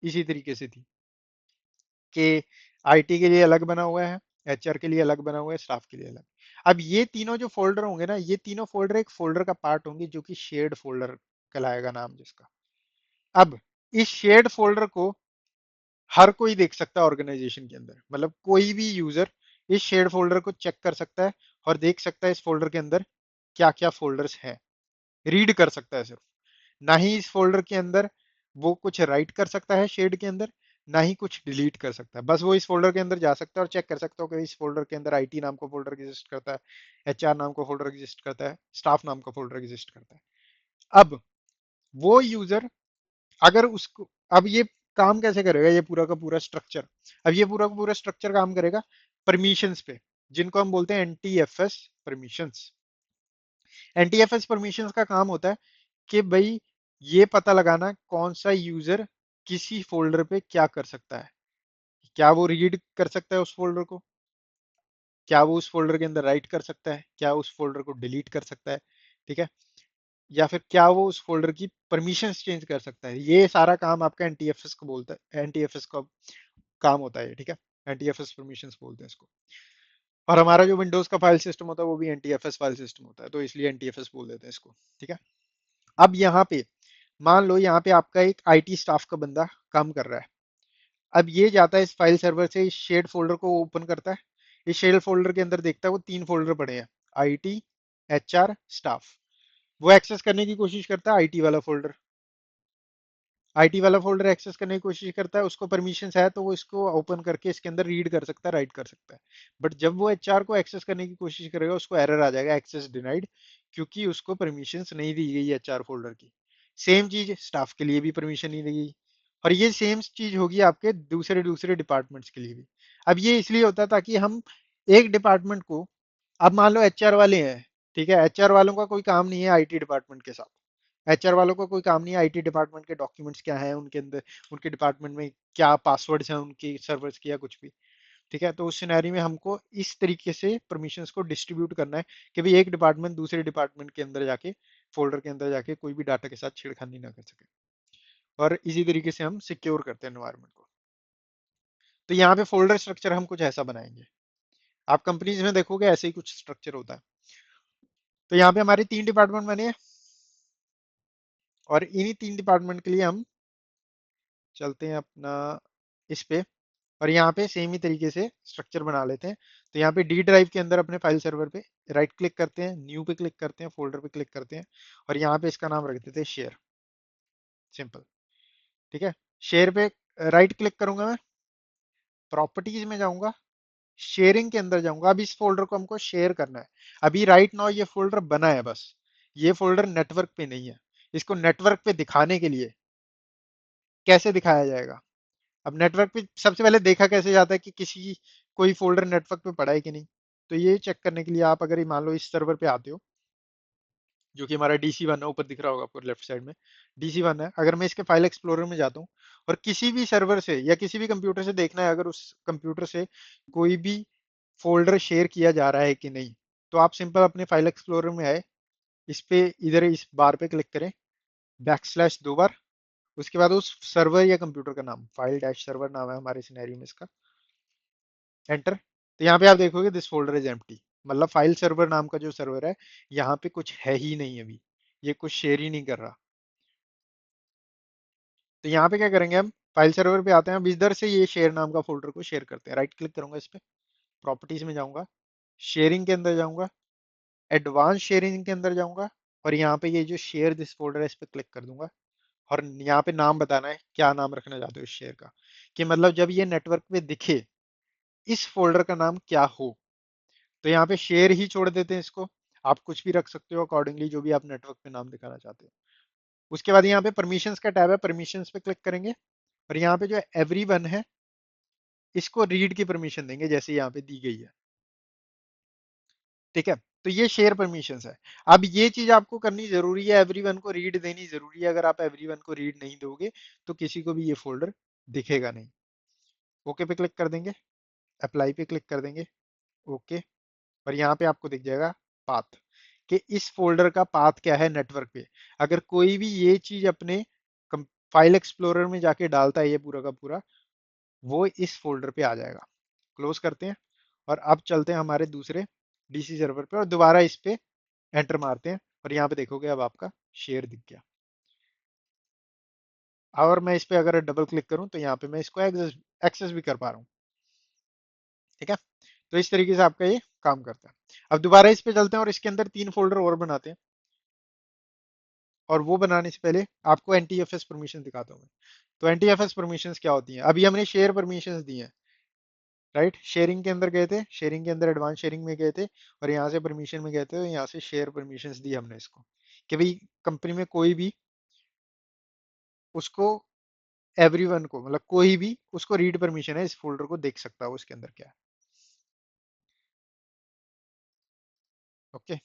इसी तरीके से थी कि आईटी के लिए अलग बना हुआ है, एचआर के लिए अलग बना हुआ है, स्टाफ के लिए अलग। अब ये तीनों जो फोल्डर होंगे ना, ये तीनों फोल्डर एक फोल्डर का पार्ट होंगे जो कि शेयर्ड फोल्डर कहलाएगा नाम जिसका। अब इस शेयर्ड फोल्डर को हर कोई देख सकता है ऑर्गेनाइजेशन के अंदर, मतलब कोई भी यूजर इस शेयर्ड फोल्डर को चेक कर सकता है और देख सकता है इस फोल्डर के अंदर क्या क्या फोल्डर्स हैं, रीड कर सकता है सिर्फ। ना ही इस फोल्डर के अंदर वो कुछ राइट कर सकता है शेड के अंदर, ना ही कुछ डिलीट कर सकता है। बस वो इस फोल्डर के अंदर जा सकता है और चेक कर सकता हो कि इस फोल्डर के अंदर आईटी नाम का फोल्डर एग्जिस्ट करता है, एचआर नाम का फोल्डर एग्जिस्ट करता है, स्टाफ नाम का फोल्डर एग्जिस्ट करता है। अब वो यूजर अगर उसको, अब ये काम कैसे करेगा, ये पूरा का पूरा स्ट्रक्चर, अब ये पूरा का पूरा स्ट्रक्चर काम करेगा परमिशंस पे, जिनको हम बोलते हैं एनटीएफएस परमिशंस। एनटीएफएस परमिशंस का काम होता है कि भाई ये पता लगाना कौन सा यूजर किसी फोल्डर पे क्या कर सकता है। क्या वो रीड कर सकता है उस फोल्डर को, क्या वो उस फोल्डर के अंदर राइट कर सकता है, क्या उस फोल्डर को डिलीट कर सकता है, ठीक है, या फिर क्या वो उस फोल्डर की परमिशंस चेंज कर सकता है। ये सारा काम आपका एनटीएफएस को बोलता है, एनटीएफएस का काम होता है, ठीक है। एनटीएफएस परमिशंस बोलते हैं इसको। और हमारा जो विंडोज का फाइल सिस्टम होता है वो भी एनटीएफएस फाइल सिस्टम होता है, तो इसलिए एनटीएफएस बोल देते हैं इसको, ठीक है। अब यहाँ पे मान लो यहाँ पे आपका एक आईटी स्टाफ का बंदा काम कर रहा है। अब ये जाता है इस फाइल सर्वर से, इस शेड फोल्डर को ओपन करता है, इस शेड फोल्डर के अंदर देखता है वो तीन फोल्डर पड़े हैं, आईटी, एचआर, स्टाफ। वो एक्सेस करने की कोशिश करता है आईटी वाला फोल्डर, आईटी वाला फोल्डर एक्सेस करने की कोशिश करता है, उसको परमिशंस है तो वो इसको ओपन करके इसके अंदर रीड कर सकता है, राइट कर सकता है। बट जब वो एचआर को एक्सेस करने की कोशिश करेगा उसको एरर आ जाएगा, एक्सेस डिनाइड, क्योंकि उसको परमिशंस नहीं दी गई एचआर फोल्डर की। सेम चीज स्टाफ के लिए भी परमिशन नहीं दी गई, और ये सेम चीज होगी आपके दूसरे दूसरे डिपार्टमेंट्स के लिए भी। अब ये इसलिए होता है ताकि हम एक डिपार्टमेंट को, अब मान लो एचआर वाले हैं, ठीक है, एचआर वालों का कोई काम नहीं है आईटी डिपार्टमेंट के साथ, एचआर वालों का कोई काम नहीं है आईटी डिपार्टमेंट के डॉक्यूमेंट्स क्या हैं उनके अंदर, उनके डिपार्टमेंट में क्या पासवर्ड्स हैं उनके सर्वर्स के या कुछ भी, ठीक है। तो उस सिनेरियो में हमको इस तरीके से परमिशंस को डिस्ट्रीब्यूट करना है कि भाई एक डिपार्टमेंट दूसरे डिपार्टमेंट के अंदर जाके, फोल्डर के अंदर जाके कोई भी डाटा के साथ छेड़खानी ना कर सके। और इसी तरीके से हम सिक्योर करते हैं एनवायरनमेंट को। तो यहाँ पे फोल्डर स्ट्रक्चर हम कुछ ऐसा बनाएंगे, आप कंपनीज में देखोगे ऐसे ही कुछ स्ट्रक्चर होता है। तो यहाँ पे हमारे तीन डिपार्टमेंट बने हैं, और इन्हीं तीन डिपार्टमेंट के लिए हम चलते हैं अपना इस पे, और यहाँ पे सेम ही तरीके से स्ट्रक्चर बना लेते हैं। तो यहाँ पे डी ड्राइव के अंदर अपने फाइल सर्वर पे राइट क्लिक करते हैं, न्यू पे क्लिक करते हैं, फोल्डर पे क्लिक करते हैं, और यहाँ पे इसका नाम रख देते हैं शेयर, सिंपल, ठीक है। शेयर पे राइट क्लिक करूंगा मैं, प्रॉपर्टीज में जाऊंगा, शेयरिंग के अंदर जाऊंगा। अब इस फोल्डर को हमको शेयर करना है। अभी राइट नाउ ये फोल्डर बना है बस, ये फोल्डर नेटवर्क पे नहीं है। इसको नेटवर्क पे दिखाने के लिए कैसे दिखाया जाएगा, अब नेटवर्क पे सबसे पहले देखा कैसे जाता है कि किसी कोई फोल्डर नेटवर्क पे पड़ा है कि नहीं। तो ये चेक करने के लिए आप अगर मान लो इस सर्वर पे आते हो, जो कि हमारा DC1 है, ऊपर दिख रहा होगा आपको लेफ्ट साइड में DC1 है। अगर मैं इसके फाइल एक्सप्लोरर में जाता हूँ और किसी भी सर्वर से या किसी भी कंप्यूटर से देखना है अगर उस कंप्यूटर से कोई भी फोल्डर शेयर किया जा रहा है कि नहीं, तो आप सिंपल अपने फाइल एक्सप्लोरर में आए, इस पे इधर इस बार पे क्लिक करें, बैकस्लैश दो बार, उसके बाद उस सर्वर या कंप्यूटर का नाम, फाइल डैश सर्वर नाम है हमारे सिनेरियो में इसका, एंटर। तो यहाँ पे आप देखोगे दिस फोल्डर इज एम्प्टी, मतलब फाइल सर्वर नाम का जो सर्वर है यहाँ पे कुछ है ही नहीं अभी, ये कुछ शेयर ही नहीं कर रहा। तो यहाँ पे क्या करेंगे हम, फाइल सर्वर पे आते हैं, अब इधर से ये शेयर नाम का फोल्डर को शेयर करते हैं। राइट क्लिक करूंगा इस पे, प्रॉपर्टीज में जाऊंगा, शेयरिंग के अंदर जाऊंगा, एडवांस शेयरिंग के अंदर जाऊंगा, और यहाँ पे ये जो शेयर दिस फोल्डर है इस पे क्लिक कर दूंगा। और यहाँ पे नाम बताना है, क्या नाम रखना चाहते हो इस शेयर का, कि मतलब जब ये नेटवर्क पे दिखे इस फोल्डर का नाम क्या हो। तो यहाँ पे शेयर ही छोड़ देते हैं इसको, आप कुछ भी रख सकते हो अकॉर्डिंगली जो भी आप नेटवर्क पे नाम दिखाना चाहते हो। उसके बाद यहाँ पे परमिशंस का टैब है, परमिशंस पे क्लिक करेंगे, और यहाँ पे जो एवरीवन है इसको रीड की परमिशन देंगे जैसे यहाँ पे दी गई है, ठीक है। तो ये शेयर परमिशंस है। अब ये चीज आपको करनी जरूरी है, एवरीवन को रीड देनी जरूरी है। अगर आप एवरीवन को रीड नहीं दोगे तो किसी को भी ये फोल्डर दिखेगा नहीं। ओके पे क्लिक कर देंगे, अप्लाई पे क्लिक कर देंगे, ओके। और यहाँ पे आपको दिख जाएगा पाथ, कि इस फोल्डर का पाथ क्या है नेटवर्क पे। अगर कोई भी ये चीज अपने फाइल एक्सप्लोरर में जाके डालता है ये पूरा का पूरा, वो इस फोल्डर पे आ जाएगा। क्लोज करते हैं और अब चलते हैं हमारे दूसरे डीसी सर्वर पे और दोबारा इस पे एंटर मारते हैं। और यहाँ पे देखोगे अब आपका शेयर दिख गया। और मैं इस पे अगर डबल क्लिक करूं तो यहाँ पे मैं इसको एक्सेस एक्सेस भी कर पा रहा हूँ। ठीक है, तो इस तरीके से आपका ये काम करता है। अब दोबारा इस पे चलते हैं और इसके अंदर 3 फोल्डर और बनाते हैं। और वो बनाने से पहले आपको एनटीएफएस परमिशन दिखाता हूँ मैं। तो एनटीएफएस परमिशंस क्या होती हैं? अभी हमने शेयर परमिशंस दी हैं, राइट। शेयरिंग के अंदर गए थे, शेयरिंग के अंदर एडवांस शेयरिंग में गए थे और यहाँ से परमिशन में गए थे, तो यहाँ से शेयर परमिशंस दी हमने इसको, कि भाई कंपनी में कोई भी उसको, एवरीवन को, मतलब कोई भी उसको रीड परमिशन है, इस फोल्डर को देख सकता है वो उसके अंदर क्या है। ओके,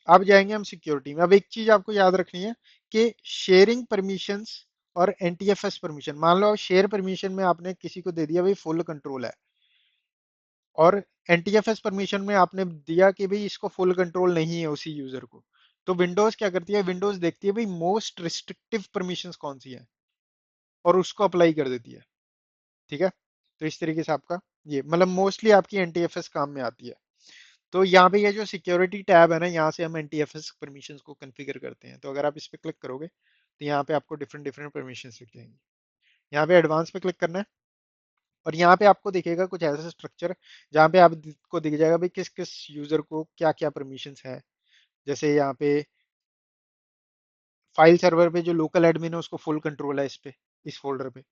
अब जाएंगे हम सिक्योरिटी में। अब एक चीज आपको याद रखनी है कि शेयरिंग परमिशंस और एनटीएफएस परमिशन, मान लो शेयर परमिशन में आपने किसी को दे दिया भाई फुल कंट्रोल है, और एनटीएफएस परमिशन में आपने दिया कि भाई इसको फुल कंट्रोल नहीं है उसी यूजर को, तो विंडोज क्या करती है? विंडोज देखती है भाई मोस्ट रिस्ट्रिक्टिव परमिशंस कौन सी है और उसको अप्लाई कर देती है। ठीक है, तो इस तरीके से आपका ये मतलब मोस्टली आपकी एनटीएफएस काम में आती है। तो यहाँ पे ये जो सिक्योरिटी टैब है ना, यहाँ से हम एनटीएफएस परमिशंस को कॉन्फ़िगर करते हैं। तो अगर आप इस पे क्लिक करोगे तो यहाँ पे आपको डिफरेंट डिफरेंट परमिशंस दिख जाएंगी। यहाँ पे एडवांस पे क्लिक करना है और यहाँ पे आपको दिखेगा कुछ ऐसा स्ट्रक्चर जहाँ पे आपको दिख जाएगा भाई किस किस यूजर को क्या क्या परमिशंस है। जैसे यहाँ पे फाइल सर्वर पे जो लोकल एडमिन है उसको फुल कंट्रोल है इस पे, इस फोल्डर पे।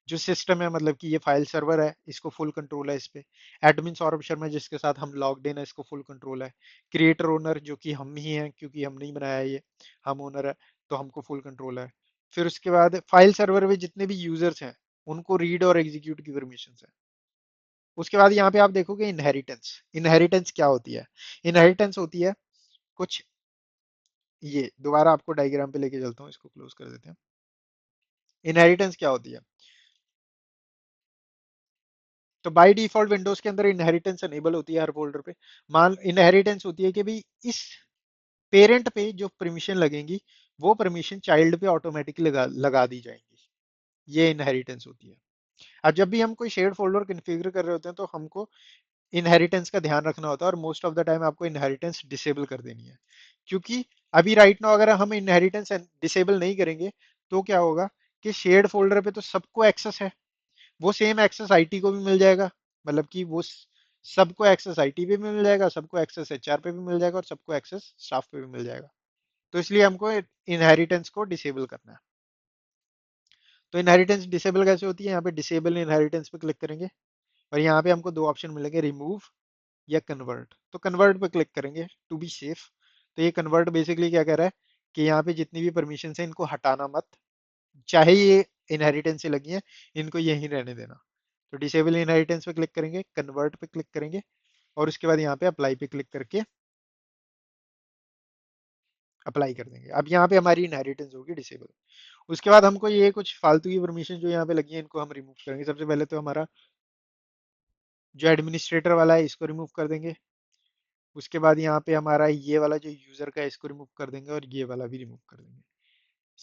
जो सिस्टम है, मतलब कि ये फाइल सर्वर है, इसको फुल कंट्रोल है इस पे। एडमिन सौरभ शर्मा जिसके साथ हम लॉग्ड इन है, इसको फुल कंट्रोल है। क्रिएटर ओनर जो कि हम ही हैं क्योंकि हमने ही बनाया है ये, हम ओनर है, तो हमको फुल कंट्रोल है। फिर उसके बाद फाइल सर्वर में जितने भी यूजर्स हैं उनको रीड और एग्जीक्यूट की परमिशन है। उसके बाद यहाँ पे आप देखोगे इनहेरिटेंस। इनहेरिटेंस क्या होती है? इनहेरिटेंस होती है कुछ, ये दोबारा आपको डायग्राम पे लेके चलता हूँ, इसको क्लोज कर देते हैं। इनहेरिटेंस क्या होती है? तो बाय डिफॉल्ट विंडोज के अंदर इनहेरिटेंस अनेबल होती है हर फोल्डर पे। मान इनहेरिटेंस होती है कि भाई इस पेरेंट पे जो परमिशन लगेंगी वो परमिशन चाइल्ड पे ऑटोमेटिकली लगा दी जाएंगी। ये इनहेरिटेंस होती है। अब जब भी हम कोई शेयर्ड फोल्डर कॉन्फ़िगर कर रहे होते हैं तो हमको इनहेरिटेंस का ध्यान रखना होता है, और मोस्ट ऑफ द टाइम आपको इनहेरिटेंस डिसेबल कर देनी है। क्योंकि अभी राइट नाउ अगर हम इनहेरिटेंस डिसेबल नहीं करेंगे तो क्या होगा कि शेयर्ड फोल्डर पे तो सबको एक्सेस है, वो सेम एक्सेस आईटी को भी मिल जाएगा। मतलब कि वो सबको एक्सेस आईटी पे भी मिल जाएगा, सबको एक्सेस एचआर पे भी मिल जाएगा और सबको एक्सेस स्टाफ पे भी मिल जाएगा। तो इसलिए हमको इनहेरिटेंस को डिसेबल करना है। तो इनहेरिटेंस डिसेबल कैसे होती है? यहाँ पे डिसेबल इनहेरिटेंस पे क्लिक करेंगे और यहाँ पे हमको 2 ऑप्शन मिलेंगे, रिमूव या कन्वर्ट। तो कन्वर्ट पे क्लिक करेंगे टू बी सेफ। तो ये कन्वर्ट बेसिकली क्या कह रहा है कि यहाँ पे जितनी भी परमिशन है इनको हटाना मत, चाहे ये इनहेरिटेंस से लगी है, इनको यहीं रहने देना। तो डिसेबल इनहेरिटेंस पे क्लिक करेंगे, कन्वर्ट पे क्लिक करेंगे और उसके बाद यहाँ पे अप्लाई पे क्लिक करके अप्लाई कर देंगे। अब यहाँ पे हमारी इनहेरिटेंस होगी डिसेबल। उसके बाद हमको ये कुछ फालतू की परमिशन जो यहाँ पे लगी है इनको हम रिमूव करेंगे। सबसे पहले तो हमारा जो एडमिनिस्ट्रेटर वाला है इसको रिमूव कर देंगे। उसके बाद यहाँ पे हमारा ये वाला जो यूजर का है इसको रिमूव कर देंगे और ये वाला भी रिमूव कर देंगे।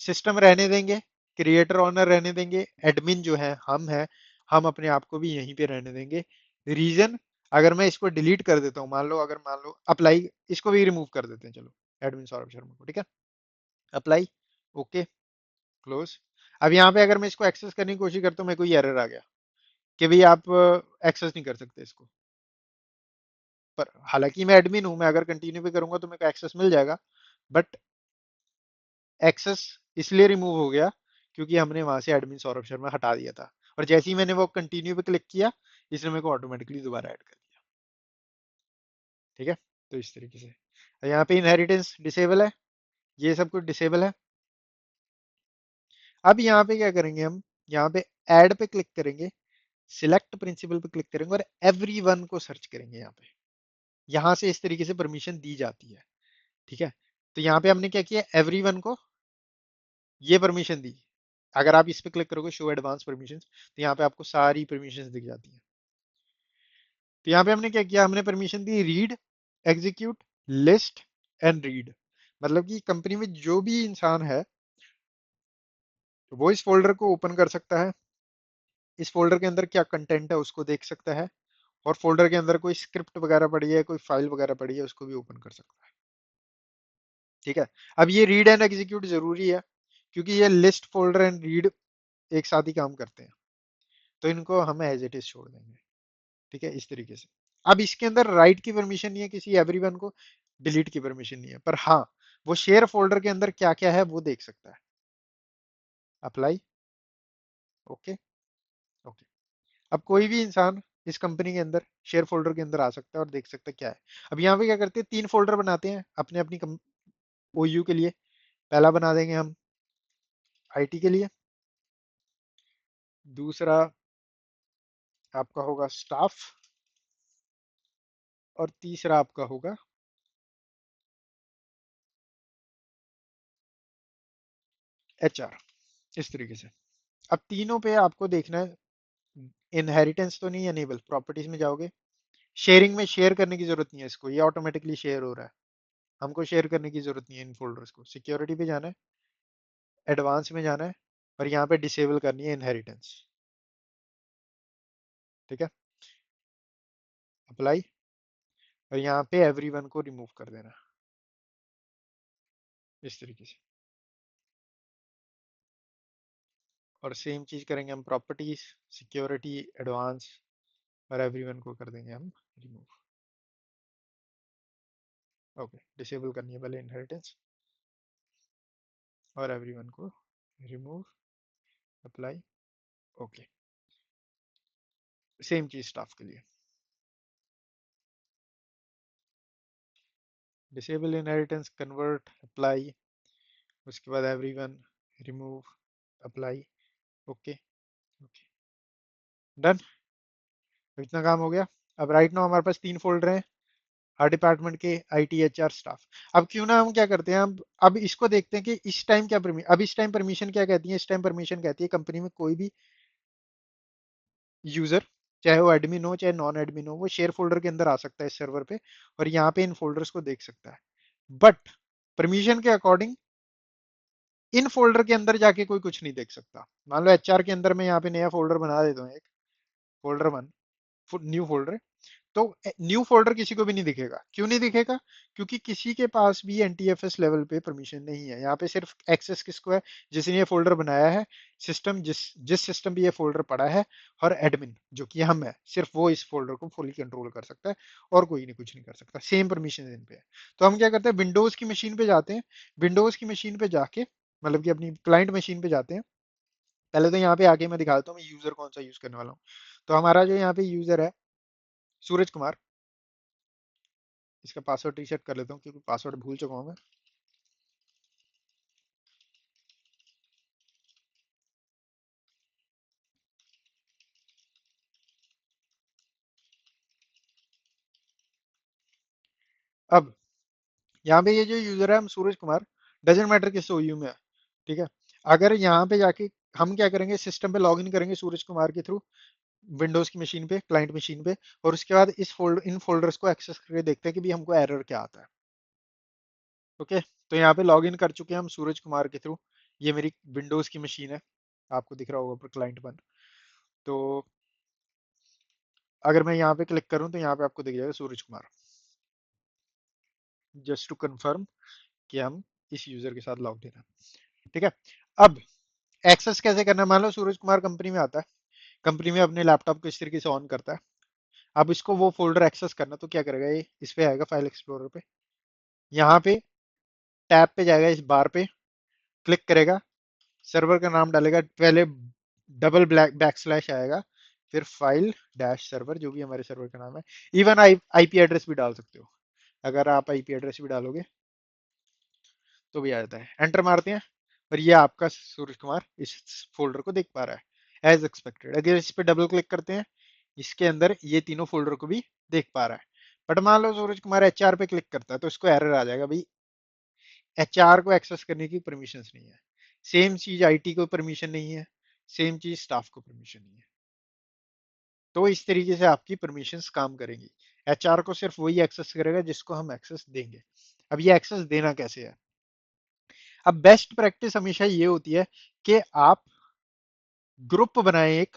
सिस्टम रहने देंगे, क्रिएटर ऑनर रहने देंगे, एडमिन जो है हम है, हम अपने आप को भी यहीं पे रहने देंगे। रीजन, अगर मैं इसको डिलीट कर देता हूँ, मान लो अगर मान लो अप्लाई, इसको भी रिमूव कर देते हैं चलो, एडमिन सौरभ शर्मा को। ठीक है, अप्लाई, ओके, क्लोज। अब यहाँ पे अगर मैं इसको एक्सेस करने की कोशिश करता हूँ मेरे को ये एरर आ गया कि भाई आप एक्सेस नहीं कर सकते इसको। पर हालांकि मैं एडमिन हूं, मैं अगर कंटिन्यू भी करूंगा तो मेरे को एक्सेस मिल जाएगा। बट एक्सेस इसलिए रिमूव हो गया क्योंकि हमने वहां से एडमिन सौरभ शर्मा हटा दिया था। और जैसे ही मैंने वो कंटिन्यू पे क्लिक किया इसने मेरे को ऑटोमेटिकली दोबारा ऐड कर दिया। ठीक है, तो इस तरीके से यहाँ पे इनहेरिटेंस डिसेबल है, ये सब कुछ डिसेबल है। अब यहाँ पे क्या करेंगे हम, यहाँ पे ऐड पे क्लिक करेंगे, सिलेक्ट प्रिंसिपल पे क्लिक करेंगे और एवरीवन को सर्च करेंगे यहाँ पे। यहाँ से इस तरीके से परमिशन दी जाती है। ठीक है, तो यहाँ पे हमने क्या किया, एवरीवन को ये परमिशन दी। अगर आप इस पे क्लिक करोगे शो एडवांस परमिशन, तो यहाँ पे आपको सारी परमिशन दिख जाती है। तो यहाँ पे हमने क्या किया, हमने permission the read, execute, list and read. मतलब कि कंपनी में जो भी इंसान है वो इस फोल्डर को ओपन कर सकता है, इस फोल्डर के अंदर क्या कंटेंट है उसको देख सकता है, और फोल्डर के अंदर कोई स्क्रिप्ट वगैरह पड़ी है, कोई फाइल वगैरह पड़ी है, उसको भी ओपन कर सकता है। ठीक है, अब ये रीड एंड एग्जीक्यूट जरूरी है, क्योंकि ये लिस्ट, फोल्डर एंड रीड एक साथ ही काम करते हैं, तो इनको हम एज इट इज छोड़ देंगे। ठीक है, इस तरीके से। अब इसके अंदर राइट की परमिशन नहीं है, किसी एवरीवन को डिलीट की परमिशन नहीं है, पर हाँ वो शेयर फोल्डर के अंदर क्या क्या है वो देख सकता है। Apply, okay, okay. अब कोई भी इंसान इस कंपनी के अंदर शेयर फोल्डर के अंदर आ सकता है और देख सकता है क्या है। अब यहाँ पे क्या करते हैं, 3 फोल्डर बनाते हैं अपने अपनी ओयू के लिए। पहला बना देंगे हम आईटी के लिए, दूसरा आपका होगा स्टाफ, और तीसरा आपका होगा एचआर। इस तरीके से। अब तीनों पे आपको देखना है, इनहेरिटेंस तो नहीं, अनेबल प्रॉपर्टीज में जाओगे, शेयरिंग में शेयर करने की जरूरत नहीं है इसको, ये ऑटोमेटिकली शेयर हो रहा है, हमको शेयर करने की जरूरत नहीं है इन फोल्डर्स को। सिक्योरिटी पे जाना है, एडवांस में जाना है, और यहाँ पे डिसेबल करनी है इनहेरिटेंस। ठीक है, अप्लाई, और यहाँ पे एवरीवन को रिमूव कर देना, इस तरीके से। और सेम चीज करेंगे हम प्रॉपर्टीज, सिक्योरिटी, एडवांस, और एवरीवन को कर देंगे हम रिमूव। ओके, डिसेबल करनी है पहले इनहेरिटेंस, और एवरीवन को रिमूव, अप्लाई, ओके। सेम चीज स्टाफ के लिए, डिसेबल इनहेरिटेंस, कन्वर्ट, अप्लाई, उसके बाद everyone, remove, apply, okay, okay, done. इतना काम हो गया। अब राइट नाउ हमारे पास 3 फोल्डर हैं हर डिपार्टमेंट के, आईटी, एचआर, स्टाफ। अब क्यों ना हम क्या करते हैं, अब इसको देखते हैं कि इस टाइम क्या परमिशन, अब इस टाइम परमिशन क्या कहती है, इस टाइम परमिशन कहती है कंपनी में कोई भी यूजर, चाहे वो एडमिन हो चाहे नॉन एडमिन हो, वो शेयर फोल्डर के अंदर आ सकता है इस सर्वर पे, और यहाँ पे इन फोल्डर्स को देख सकता है। बट परमिशन के अकॉर्डिंग इन फोल्डर के अंदर जाके कोई कुछ नहीं देख सकता। मान लो एचआर के अंदर मैं यहाँ पे नया फोल्डर बना देता हूँ, एक फोल्डर 1, न्यू फोल्डर, तो न्यू फोल्डर किसी को भी नहीं दिखेगा। क्यों नहीं दिखेगा, क्योंकि किसी के पास भी एनटीएफएस लेवल पे परमिशन नहीं है। यहाँ पे सिर्फ एक्सेस किसको है, जिसने ये फोल्डर बनाया है, सिस्टम, जिस जिस सिस्टम पे ये फोल्डर पड़ा है, और एडमिन जो कि हम है, सिर्फ वो इस फोल्डर को फुली कंट्रोल कर सकता है, और कोई नहीं, कुछ नहीं कर सकता। सेम परमिशन इन पे है। तो हम क्या करते हैं, विंडोज की मशीन पे जाते हैं, विंडोज की मशीन पे जाके, मतलब कि अपनी क्लाइंट मशीन पे जाते हैं। पहले तो यहाँ पे आके मैं दिखाता हूँ मैं यूजर कौन सा यूज करने वाला हूँ। तो हमारा जो यहाँ पे यूजर है सूरज कुमार, इसका पासवर्ड रीसेट कर लेता हूँ क्योंकि पासवर्ड भूल चुका हूँ मैं। अब यहाँ पे ये जो यूजर है हम सूरज कुमार, डजेंट मैटर किस ओयू में है। ठीक है, अगर यहाँ पे जाके हम क्या करेंगे, सिस्टम पे लॉग इन करेंगे सूरज कुमार के थ्रू, विंडोज की मशीन पे, क्लाइंट मशीन पे, और उसके बाद इन फोल्डर्स को एक्सेस करके देखते हैं कि भी हमको एरर क्या आता है। ओके, तो यहाँ पे लॉग इन कर चुके हैं हम सूरज कुमार के थ्रू। ये मेरी विंडोज की मशीन है, आपको दिख रहा होगा ऊपर क्लाइंट 1। तो अगर मैं यहाँ पे क्लिक करूँ तो यहाँ पे आपको दिख जाएगा Suraj Kumar, just to confirm कि हम इस यूजर के साथ लॉग इन है। ठीक है, अब एक्सेस कैसे करना है, मान लो सूरज कुमार कंपनी में आता है, कंपनी में अपने लैपटॉप को इस तरीके से ऑन करता है। अब इसको वो फोल्डर एक्सेस करना, तो क्या करेगा, ये इस पे आएगा फाइल एक्सप्लोरर पे, यहाँ पे टैब पे जाएगा, इस बार पे क्लिक करेगा, सर्वर का नाम डालेगा, पहले डबल ब्लैक बैक स्लैश आएगा, फिर फाइल डैश सर्वर, जो भी हमारे सर्वर का नाम है। इवन आईपी एड्रेस भी डाल सकते हो, अगर आप आईपी एड्रेस भी डालोगे तो भी आ जाता है। एंटर मारते हैं, और ये आपका सूरज कुमार इस फोल्डर को देख पा रहा है एज एक्सपेक्टेड। अगर इस पे डबल क्लिक करते हैं, इसके अंदर ये तीनों फोल्डर को भी देख पा रहा है। बट मान लो सूरज कुमार एचआर पे क्लिक करता है तो इसको एरर आ जाएगा भाई, एचआर को एक्सेस करने की परमिशंस नहीं है। सेम चीज आईटी को परमिशन नहीं है, सेम चीज स्टाफ को परमिशन नहीं है। तो इस तरीके से आपकी परमिशंस काम करेंगी। एचआर को सिर्फ वही एक्सेस करेगा जिसको हम एक्सेस देंगे। अब ये एक्सेस देना कैसे है? अब बेस्ट प्रैक्टिस हमेशा ये होती है कि आप ग्रुप बनाएं एक,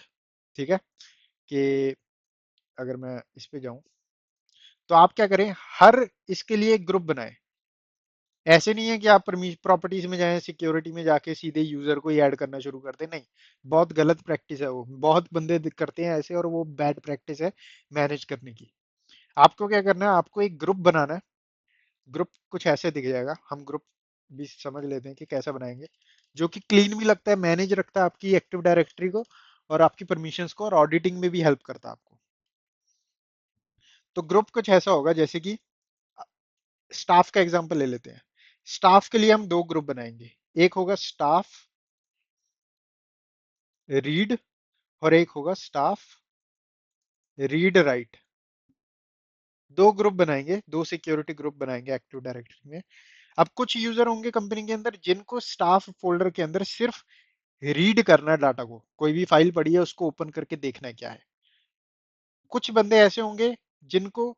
ठीक है, कि अगर मैं इस पे जाऊं तो आप क्या करें, हर इसके लिए एक ग्रुप बनाएं। ऐसे नहीं है कि आप प्रॉपर्टीज में जाएं, सिक्योरिटी में जाके सीधे यूजर को ही ऐड करना शुरू कर दें, नहीं। बहुत गलत प्रैक्टिस है वो, बहुत बंदे करते हैं ऐसे, और वो बैड प्रैक्टिस है मैनेज करने की। आपको क्या करना है, आपको एक ग्रुप बनाना है। ग्रुप कुछ ऐसे दिख जाएगा, हम ग्रुप भी समझ लेते हैं कि कैसा बनाएंगे, जो कि क्लीन भी लगता है, मैनेज रखता है आपकी एक्टिव डायरेक्टरी को और आपकी परमिशंस को, और ऑडिटिंग में भी हेल्प करता है आपको। तो ग्रुप कुछ ऐसा होगा, जैसे कि स्टाफ का एग्जांपल ले लेते हैं। स्टाफ के लिए हम दो ग्रुप बनाएंगे, एक होगा स्टाफ रीड और एक होगा स्टाफ रीड राइट। दो ग्रुप बनाएंगे, दो सिक्योरिटी ग्रुप बनाएंगे एक्टिव डायरेक्टरी में। अब कुछ यूजर होंगे कंपनी के अंदर जिनको स्टाफ फोल्डर के अंदर सिर्फ रीड करना है डाटा को, कोई भी फाइल पड़ी है उसको ओपन करके देखना है क्या है। कुछ बंदे ऐसे होंगे जिनको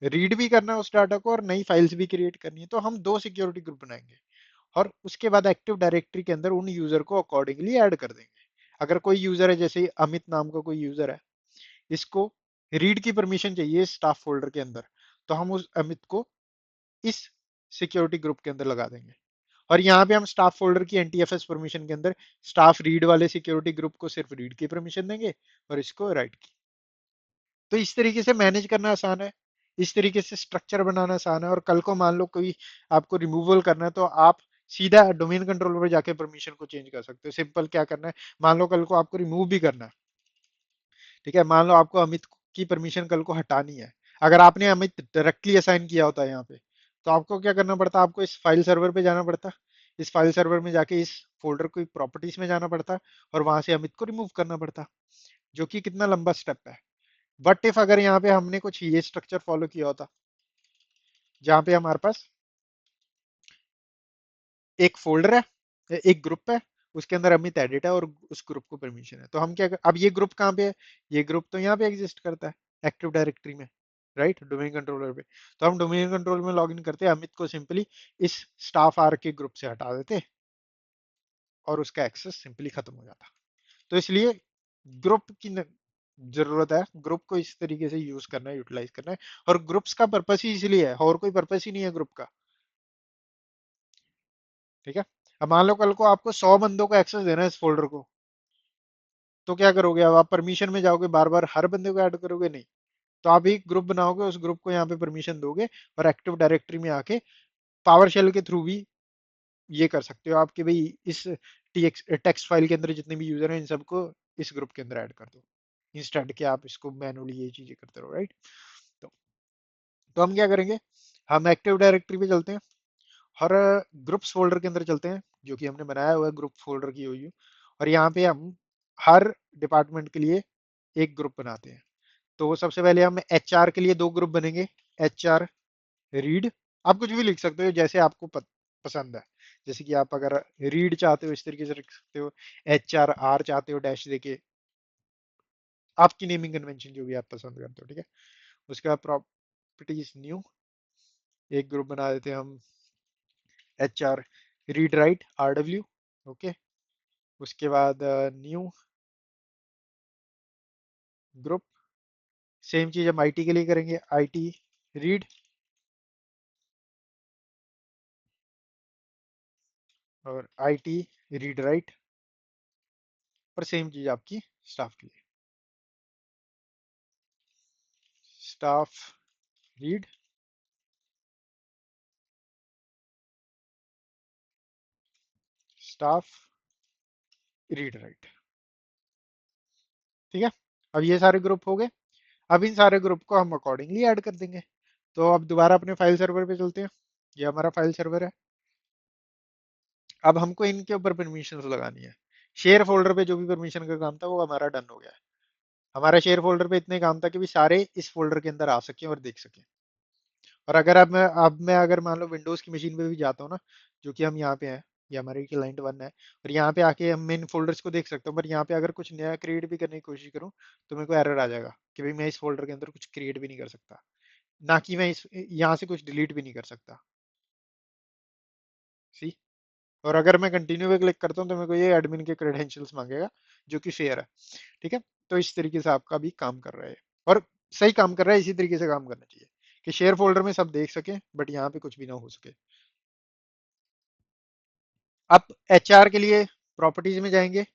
रीड भी करना है उस डाटा को और नई फाइल्स भी क्रिएट करनी है। तो हम दो सिक्योरिटी ग्रुप बनाएंगे और उसके बाद एक्टिव डायरेक्टरी के अंदर उन यूजर को अकॉर्डिंगली ऐड कर देंगे। अगर कोई यूजर है, जैसे अमित नाम का कोई यूजर है, इसको रीड की परमिशन चाहिए स्टाफ फोल्डर के अंदर, तो हम उस अमित को इस सिक्योरिटी ग्रुप के अंदर लगा देंगे। और यहाँ पे हम स्टाफ फोल्डर की एनटीएफएस परमिशन के अंदर स्टाफ रीड वाले सिक्योरिटी ग्रुप को सिर्फ रीड की परमिशन देंगे और इसको राइट की। तो इस तरीके से मैनेज करना आसान है, इस तरीके से स्ट्रक्चर बनाना आसान है। और कल को मान लो कोई आपको रिमूवल करना है तो आप सीधा डोमेन कंट्रोलर पे जाके परमिशन को चेंज कर सकते हो। सिंपल क्या करना है, मान लो कल को आपको रिमूव भी करना है, ठीक है, मान लो आपको अमित की परमिशन कल को हटानी है। अगर आपने अमित डायरेक्टली असाइन किया होता है यहाँ पे, तो आपको क्या करना पड़ता, आपको इस फाइल सर्वर पे जाना पड़ता, इस फाइल सर्वर में जाके इस फोल्डर को प्रॉपर्टीज में जाना पड़ता और वहां से अमित को रिमूव करना पड़ता, जो कि कितना लंबा स्टेप है। बट इफ अगर यहाँ पे हमने कुछ ये स्ट्रक्चर फॉलो किया होता, जहाँ पे हमारे पास एक फोल्डर है, एक ग्रुप है, उसके अंदर अमित एडिट है और उस ग्रुप को परमिशन है, तो हम क्या अब ये ग्रुप कहाँ पे है, ये ग्रुप तो यहाँ पे एग्जिस्ट करता है एक्टिव डायरेक्टरी में, राइट, डोमेन कंट्रोलर पे। तो हम डोमेन कंट्रोल में लॉग इन करते हैं, अमित को सिंपली इस स्टाफ आर के ग्रुप से हटा देते और उसका एक्सेस सिंपली खत्म हो जाता। तो इसलिए ग्रुप की जरूरत है, ग्रुप को इस तरीके से यूज करना है, यूटिलाइज करना है। और ग्रुप्स का पर्पस ही इसलिए है, और कोई पर्पस ही नहीं है ग्रुप का, ठीक है। अब मान लो कल को आपको 100 बंदों को एक्सेस देना है इस फोल्डर को, तो क्या करोगे, अब आप परमिशन में जाओगे, बार बार हर बंदे को ऐड करोगे, नहीं। तो आप एक ग्रुप बनाओगे, उस ग्रुप को यहाँ पे परमिशन दोगे और एक्टिव डायरेक्टरी में आके पावर शेल के थ्रू भी ये कर सकते हो आपके भाई, इस टीएक्स टेक्स्ट फाइल के अंदर जितने भी यूजर हैं इन सबको इस ग्रुप के अंदर ऐड कर दो, इंस्टेंट के आप इसको मैनुअली ये चीजें करते रहो, राइट। तो, तो हम क्या करेंगे, हम एक्टिव डायरेक्टरी पे चलते हैं और ग्रुप्स फोल्डर के अंदर चलते हैं, जो कि हमने बनाया हुआ है ग्रुप फोल्डर की हुई, और यहाँ पे हम हर डिपार्टमेंट के लिए एक ग्रुप बनाते हैं। तो सबसे पहले हम एचआर के लिए दो ग्रुप बनेंगे, एचआर रीड, आप कुछ भी लिख सकते हो जैसे आपको पसंद है। जैसे कि आप अगर रीड चाहते हो इस तरीके से लिख सकते हो, एचआर चाहते हो डैश देके, आपकी नेमिंग कन्वेंशन जो भी आप पसंद करते हो, ठीक है। उसके बाद प्रॉपर्टीज न्यू, एक ग्रुप बना देते हैं हम, HR read write RW, okay. उसके बाद न्यू ग्रुप, सेम चीज हम आईटी के लिए करेंगे, आईटी रीड, और आईटी रीड राइट, और सेम चीज आपकी स्टाफ के लिए, staff read, staff read write, ठीक है। अब ये सारे ग्रुप हो गए। अब इन सारे ग्रुप को हम अकॉर्डिंगली ऐड कर देंगे। तो अब दोबारा अपने फाइल सर्वर पे चलते हैं, ये हमारा फाइल सर्वर है। अब हमको इनके ऊपर परमिशन लगानी है। शेयर फोल्डर पे जो भी परमिशन का काम था वो हमारा डन हो गया है। हमारा शेयर फोल्डर पे इतने काम था कि भी सारे इस फोल्डर के अंदर आ सके और देख सके। और अगर अब मैं अगर मान लो विंडोज की मशीन पे भी जाता हूँ ना, जो कि हम यहाँ पे हैं, ये हमारी क्लाइंट वन है, और यहाँ पे आके हम मेन फोल्डर्स को देख सकते हो, पर यहाँ पे अगर कुछ नया क्रिएट भी करने की कोशिश करूँ तो मेरे को एरर आ जाएगा कि भाई मैं इस फोल्डर के अंदर कुछ क्रिएट भी नहीं कर सकता, ना कि मैं इस यहाँ से कुछ डिलीट भी नहीं कर सकता। सी। और अगर मैं कंटिन्यू पे क्लिक करता हूँ तो मेरे को ये एडमिन के क्रेडेंशियल्स मांगेगा, जो कि फेयर है। ठीक है। तो इस तरीके से आपका भी काम कर रहा है, और सही काम कर रहा है, इसी तरीके से काम करना चाहिए कि शेयर फोल्डर में सब देख सके बट यहाँ पे कुछ भी ना हो सके। अब एचआर के लिए प्रॉपर्टीज में जाएंगे,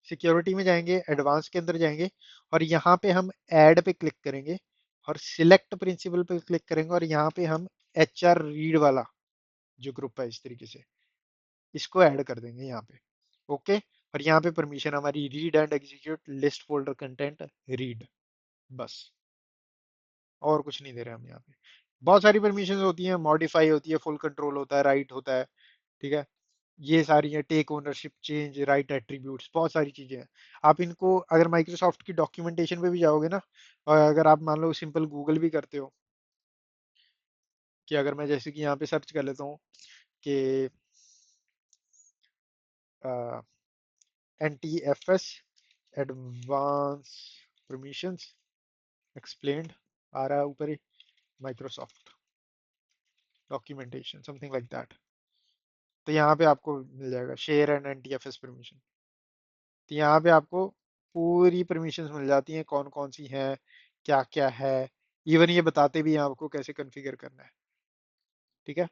सिक्योरिटी में जाएंगे, एडवांस के अंदर जाएंगे, और यहाँ पे हम ऐड पे क्लिक करेंगे, और सिलेक्ट प्रिंसिपल पे क्लिक करेंगे, और यहाँ पे हम एच आर रीड वाला जो ग्रुप है इस तरीके से इसको ऐड कर देंगे यहाँ पे। ओके। और यहाँ पे परमिशन हमारी read and execute list folder content read, बस। और कुछ नहीं दे रहे हम यहाँ पे। बहुत सारी परमिशन होती हैं, मॉडिफाई होती है, फुल कंट्रोल होता है, राइट होता है। ठीक है। ये सारी है, take ownership, change write attributes, बहुत सारी चीजें हैं। आप इनको अगर माइक्रोसॉफ्ट की डॉक्यूमेंटेशन पे भी जाओगे ना, और अगर आप मान लो सिंपल गूगल भी करते हो, कि अगर मैं जैसे कि यहाँ पे सर्च कर लेता हूँ कि N T F S advance permissions explained, आ रहा है ऊपर ही, Microsoft documentation something like that. तो यहाँ पे आपको मिल जाएगा share and N T F S permission. तो यहाँ पे आपको पूरी परमिशंस मिल जाती हैं, कौन कौन सी हैं, क्या क्या है। इवन ये बताते भी हैं आपको कैसे कॉन्फ़िगर करना है। ठीक है।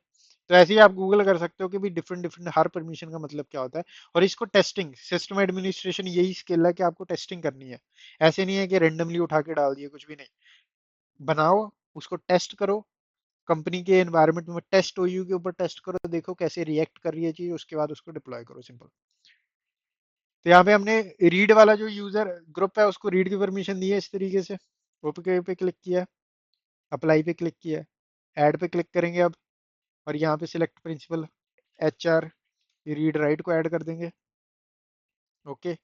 तो ऐसे ही आप गूगल कर सकते हो कि भी डिफरेंट डिफरेंट हर परमिशन का मतलब क्या होता है। और इसको टेस्टिंग, सिस्टम एडमिनिस्ट्रेशन यही स्किल है कि आपको टेस्टिंग करनी है। ऐसे नहीं है कि रेंडमली उठा के डाल दिए, कुछ भी नहीं। बनाओ, उसको टेस्ट करो, कंपनी के एनवायरनमेंट में टेस्ट ओयू के ऊपर टेस्ट करो, देखो कैसे रिएक्ट कर रही है चीज, उसके बाद उसको डिप्लॉय करो, सिंपल। तो यहाँ पे हमने रीड वाला जो यूजर ग्रुप है उसको रीड की परमिशन दी है इस तरीके से। ओके पे क्लिक किया, अप्लाई पे क्लिक किया, ऐड पे क्लिक करेंगे अब, और यहाँ पे select principal H R read write को ऐड कर देंगे। ओके।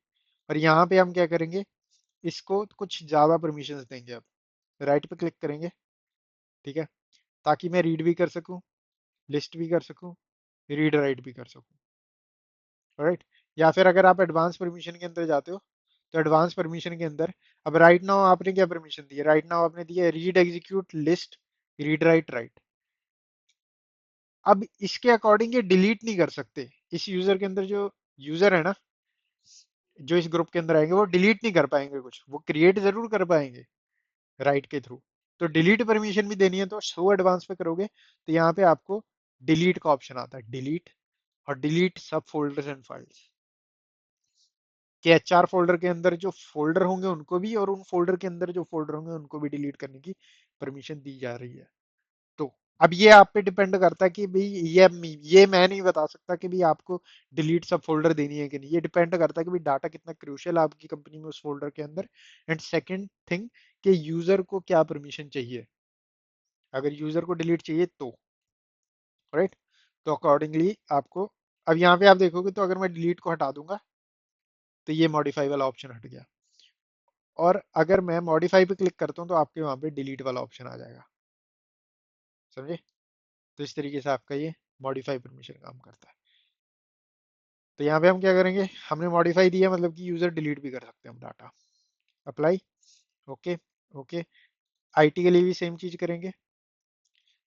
और यहाँ पे हम क्या करेंगे, इसको कुछ ज्यादा परमिशन देंगे अब, राइट पे क्लिक करेंगे। ठीक है। ताकि मैं रीड भी कर सकूं, लिस्ट भी कर सकूं, रीड राइट भी कर सकूं। राइट। या फिर अगर आप एडवांस परमिशन के अंदर जाते हो, तो एडवांस परमिशन के अंदर अब राइट नाउ आपने क्या परमिशन दी है, राइट नाउ आपने दी है read execute list read write right. अब इसके अकॉर्डिंग ये डिलीट नहीं कर सकते, इस यूजर के अंदर जो यूजर है ना, जो इस ग्रुप के अंदर आएंगे वो डिलीट नहीं कर पाएंगे, कुछ वो क्रिएट जरूर कर पाएंगे राइट के थ्रू। तो डिलीट परमिशन भी देनी है तो शो एडवांस पे करोगे, तो यहाँ पे आपको डिलीट का ऑप्शन आता है, डिलीट, और डिलीट सब फोल्डर्स एंड फाइल्स, कि एचआर फोल्डर के अंदर जो फोल्डर होंगे उनको भी, और उन फोल्डर के अंदर जो फोल्डर होंगे उनको भी डिलीट करने की परमिशन दी जा रही है। तो अब ये आप पे डिपेंड करता है कि भाई ये मैं नहीं बता सकता कि भाई आपको डिलीट सब फोल्डर देनी है कि नहीं। ये डिपेंड करता है कि भाई डाटा कितना क्रूशियल है आपकी कंपनी में उस फोल्डर के अंदर। एंड सेकंड थिंग, कि यूजर को क्या परमिशन चाहिए, अगर यूजर को डिलीट चाहिए तो, राइट। तो अकॉर्डिंगली आपको, अब यहाँ पे आप देखोगे तो अगर मैं डिलीट को हटा दूंगा तो ये मॉडिफाई वाला ऑप्शन हट गया, और अगर मैं मॉडिफाई पे क्लिक करता हूँ तो आपके वहां पे डिलीट वाला ऑप्शन आ जाएगा। समझे। तो इस तरीके से आपका ये मॉडिफाई परमिशन काम करता है। तो यहाँ पे हम क्या करेंगे, हमने मॉडिफाई दिया मतलब कि यूजर डिलीट भी कर सकते हैं हम data. Apply. Okay. Okay. IT के लिए भी सेम चीज करेंगे,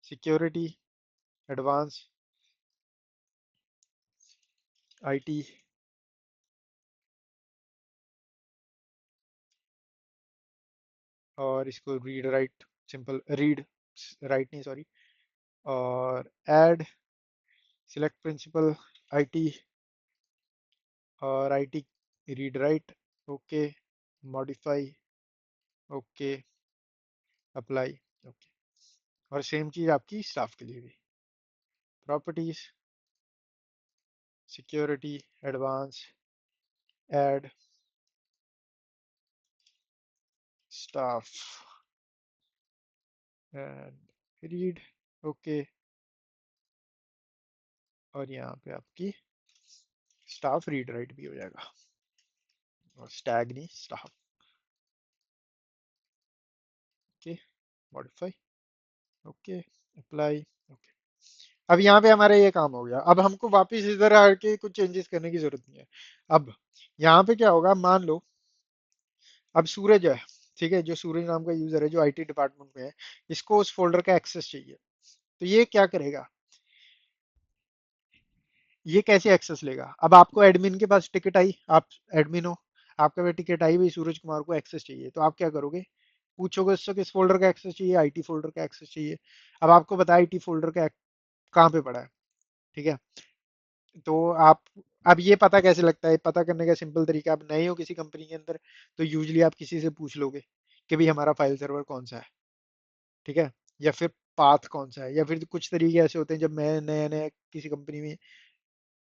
सिक्योरिटी, एडवांस, आईटी, और इसको read write, simple read write नहीं सॉरी, और ऐड सिलेक्ट प्रिंसिपल आईटी, और IT read write. Okay. Modify. Okay. Apply. Okay. और सेम चीज आपकी स्टाफ के लिए भी, properties, security, advance, add, staff and read. Okay. और यहाँ पे आपकी स्टाफ रीड राइट भी हो जाएगा, और स्टैग नहीं staff. Okay, modify, okay, apply, okay. अब यहाँ पे हमारा ये काम हो गया। अब हमको वापस इधर आके कुछ चेंजेस करने की जरूरत नहीं है। अब यहाँ पे क्या होगा, मान लो अब सूरज है, ठीक है, जो सूरज नाम का यूजर है जो आईटी डिपार्टमेंट में है, इसको उस फोल्डर का एक्सेस चाहिए। तो ये क्या करेगा, ये कैसे एक्सेस लेगा। अब आपको एडमिन के पास टिकट आई, आप एडमिन हो, आपके पास टिकट आई भाई सूरज कुमार को एक्सेस चाहिए, तो आप क्या करोगे, पूछोगे उससे किस फोल्डर का एक्सेस चाहिए, आईटी फोल्डर का एक्सेस चाहिए। अब आपको पता है आईटी फोल्डर का कहाँ पे पड़ा है, ठीक है। तो आप, अब ये पता कैसे लगता है, पता करने का सिंपल तरीका, आप नए हो किसी कंपनी के अंदर तो यूजली आप किसी से पूछ लोगे कि भाई हमारा फाइल सर्वर कौन सा है, ठीक है, या फिर पाथ कौन सा है। या फिर कुछ तरीके ऐसे होते हैं, जब मैं नया नया किसी कंपनी में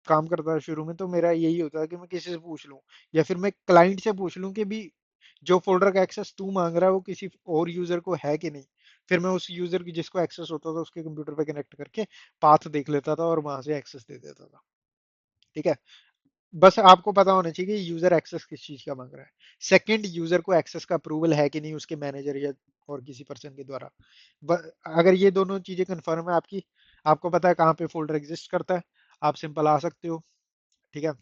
काम करता था शुरू में, तो मेरा यही होता है कि मैं किसी से पूछ लूं, या फिर मैं क्लाइंट से पूछ लूं कि भी जो फोल्डर का एक्सेस तू मांग रहा है वो किसी और यूजर को है कि नहीं। फिर मैं उस यूजर की जिसको एक्सेस होता था उसके कंप्यूटर पे कनेक्ट करके पाथ देख लेता था और वहां से एक्सेस दे देता था, ठीक है। बस आपको पता होना चाहिए कि यूजर एक्सेस किस चीज का मांग रहा है। सेकंड, यूजर को एक्सेस का अप्रूवल है कि नहीं उसके मैनेजर या और किसी पर्सन के द्वारा। अगर ये दोनों चीजें कंफर्म है आपकी, आपको पता है कहाँ पे फोल्डर एग्जिस्ट करता है, आप सिंपल आ सकते हो, ठीक है।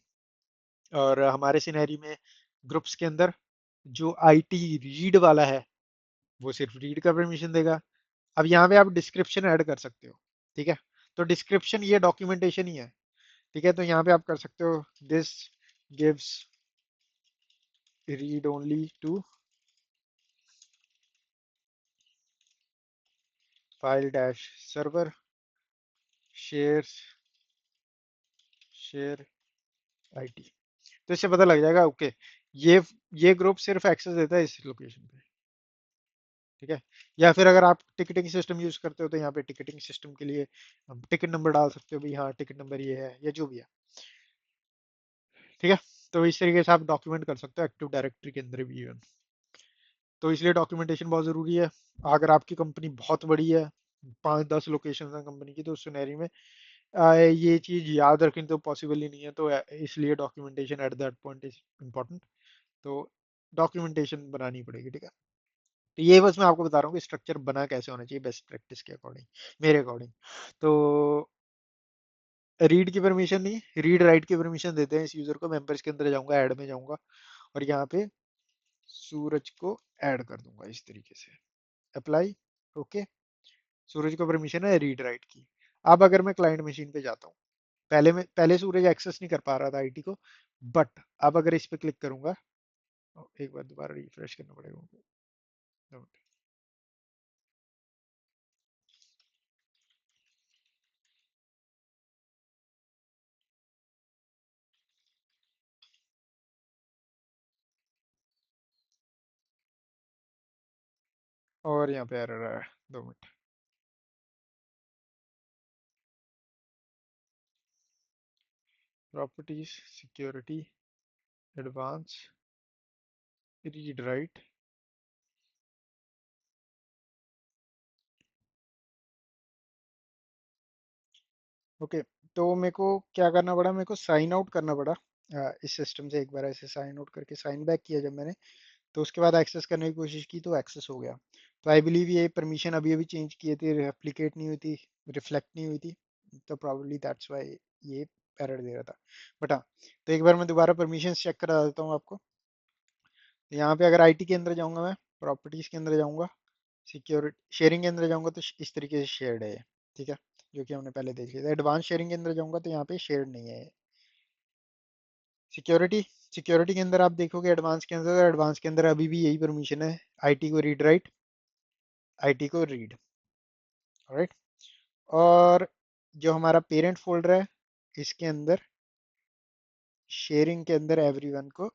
और हमारे सिनेरी में ग्रुप्स के अंदर जो आईटी रीड वाला है वो सिर्फ रीड का परमिशन देगा। अब यहाँ पे आप डिस्क्रिप्शन ऐड कर सकते हो, ठीक है। तो डिस्क्रिप्शन ये डॉक्यूमेंटेशन ही है, ठीक है। तो यहाँ पे आप कर सकते हो, this gives read only to file dash server share share IT. तो इससे पता लग जाएगा, ओके, ये ये ग्रुप सिर्फ एक्सेस देता है इस लोकेशन पे, ठीक है। या फिर अगर आप टिकटिंग सिस्टम यूज करते हो तो यहाँ पे टिकटिंग सिस्टम के लिए टिकट नंबर डाल सकते हो भी, हाँ टिकट नंबर ये है या जो भी है, ठीक है। तो इस तरीके से आप डॉक्यूमेंट कर सकते हो एक्टिव डायरेक्टरी के अंदर भी इवन। तो इसलिए डॉक्यूमेंटेशन बहुत ज़रूरी है। अगर आपकी कंपनी बहुत बड़ी है, 5-10 लोकेशन है कंपनी की, तो उस सिनेरी में ये चीज़ याद रखनी तो पॉसिबल ही नहीं है। तो इसलिए documentation at that point is important. तो डॉक्यूमेंटेशन बनानी पड़ेगी, ठीक है। तो ये बस मैं आपको बता रहा हूँ कि स्ट्रक्चर बना कैसे होना चाहिए बेस्ट प्रैक्टिस के अकॉर्डिंग, मेरे अकॉर्डिंग। तो रीड की परमिशन नहीं, रीड राइट की परमिशन देते हैं इस यूजर को। मेंबर्स के अंदर जाऊंगा, ऐड में जाऊंगा और यहाँ पे सूरज को ऐड कर दूंगा इस तरीके से, अप्लाई, ओके। सूरज को परमिशन है रीड राइट की। अब अगर मैं क्लाइंट मशीन पे जाता हूँ, पहले सूरज एक्सेस नहीं कर पा रहा था आईटी को, बट अब अगर इस पे क्लिक करूंगा, एक बार दोबारा रिफ्रेश करना पड़ेगा मुझे। और यहाँ पे एरर है, 2 minute. Properties, security, advance, read write, okay. तो मेरे को क्या करना पड़ा, मेरे को साइन आउट करना पड़ा इस सिस्टम से। एक बार ऐसे साइन आउट करके साइन बैक किया जब मैंने, तो उसके बाद एक्सेस करने की कोशिश की तो एक्सेस हो गया। तो आई बिलीव ये परमिशन अभी अभी चेंज किए थे, रेप्लिकेट नहीं हुई थी, रिफ्लेक्ट नहीं हुई थी। तो प्रॉब्ली दैट्स वाई ये एरर दे रहा था। बट हाँ, तो एक बार मैं दोबारा परमिशन चेक करा देता हूँ आपको। तो यहाँ पे अगर आईटी के अंदर जाऊंगा, मैं प्रॉपर्टीज के अंदर जाऊंगा, सिक्योरिटी शेयरिंग के अंदर जाऊंगा तो इस तरीके से शेयर्ड है ये, ठीक है, जो कि हमने पहले देख लिया था। एडवांस शेयरिंग के अंदर जाऊंगा तो यहाँ पे शेयर्ड नहीं है। सिक्योरिटी, सिक्योरिटी के अंदर आप देखोगे एडवांस के अंदर, एडवांस के अंदर अभी भी यही परमिशन है, आईटी को रीड राइट, आईटी को रीड, राइट। और जो हमारा पेरेंट फोल्डर है, इसके अंदर शेयरिंग के अंदर एवरीवन को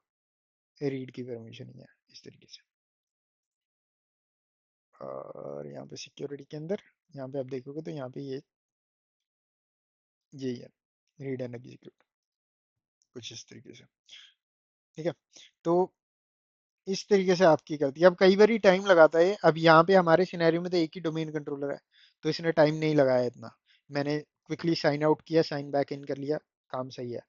रीड की परमिशन ही है इस तरीके से। और यहाँ पे सिक्योरिटी के अंदर, यहाँ पे आप देखोगे तो यहाँ पे ये यही है, रीड एंड एग्जीक्यूट, कुछ इस तरीके से, ठीक है। तो इस तरीके से आपकी करती है। अब कई बार टाइम लगाता है। अब यहाँ पे हमारे सिनेरियो में तो एक ही डोमेन कंट्रोलर है, तो इसने टाइम नहीं लगाया इतना। मैंने क्विकली साइन आउट किया, साइन बैक इन कर लिया, काम सही है।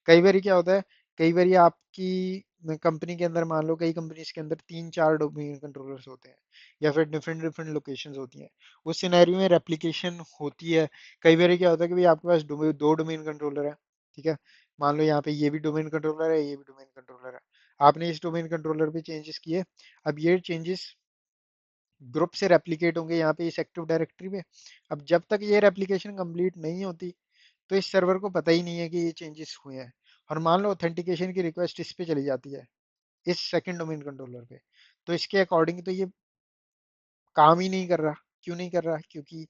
कई बार क्या होता है, कई बार ये आपकी कंपनी के अंदर मान लो कई कंपनीज के अंदर 3 4 डोमेन कंट्रोलर्स होते हैं या फिर डिफरेंट डिफरेंट लोकेशंस होती हैं। उस सिनेरियो में रेप्लिकेशन होती है। कई बार क्या होता है कि भाई आपके पास दो डोमेन कंट्रोलर है, ठीक है। मान लो यहाँ पे ये भी डोमेन कंट्रोलर है, ये भी डोमेन कंट्रोलर है। आपने इस डोमेन कंट्रोलर पे चेंजेस किए। अब ये चेंजेस ग्रुप से रेप्लिकेट होंगे यहाँ पे इस एक्टिव डायरेक्टरी में। अब जब तक ये रेप्लिकेशन कंप्लीट नहीं होती तो इस सर्वर को पता ही नहीं है कि ये चेंजेस हुए हैं। और मान लो ऑथेंटिकेशन की रिक्वेस्ट इस पे चली जाती है, इस सेकंड डोमेन कंट्रोलर पे, तो इसके अकॉर्डिंग तो ये काम ही नहीं कर रहा। क्यों नहीं कर रहा? क्योंकि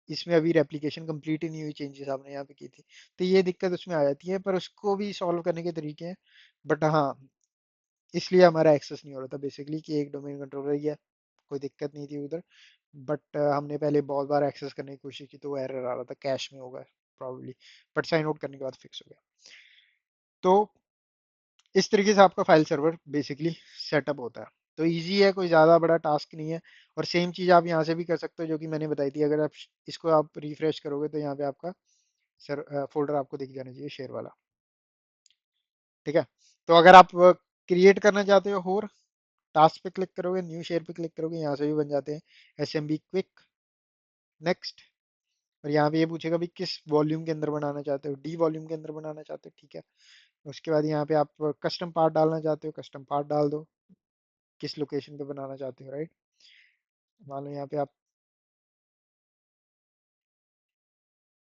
इसमें अभी रेप्लिकेशन कंप्लीट ही नहीं हुई, चेंजेस आपने यहाँ पे की थी। तो ये दिक्कत उसमें आ जाती है, पर उसको भी सॉल्व करने के तरीके हैं। बट हाँ, इसलिए हमारा एक्सेस नहीं हो रहा था बेसिकली कि एक डोमेन कंट्रोलर ही है, कोई दिक्कत नहीं थी उधर। बट हमने पहले बहुत बार एक्सेस करने की कोशिश की तो एरर आ रहा था, कैश में होगा प्रॉब्ली। बट साइन आउट करने के बाद फिक्स हो गया। तो इस तरीके से आपका फाइल सर्वर बेसिकली सेटअप होता है। तो इजी है, कोई ज़्यादा बड़ा टास्क नहीं है। और सेम चीज़ आप यहाँ से भी कर सकते हो जो कि मैंने बताई थी। अगर आप इसको आप रिफ्रेश करोगे तो यहाँ पे आपका फोल्डर आपको दिख जाना चाहिए शेयर वाला, ठीक है। तो अगर आप क्रिएट करना चाहते हो और टास्क पे क्लिक करोगे, न्यू शेयर पे क्लिक करोगे, यहाँ से भी बन जाते हैं। SMB quick, next. और यहाँ पे ये पूछेगा भी किस वॉल्यूम के अंदर बनाना चाहते हो, डी वॉल्यूम के अंदर बनाना चाहते हो, ठीक है। उसके बाद यहाँ पे आप कस्टम पार्ट डालना चाहते हो, कस्टम पार्ट डाल दो। किस लोकेशन पे बनाना चाहते हो, राइट। मान लो यहाँ पे आप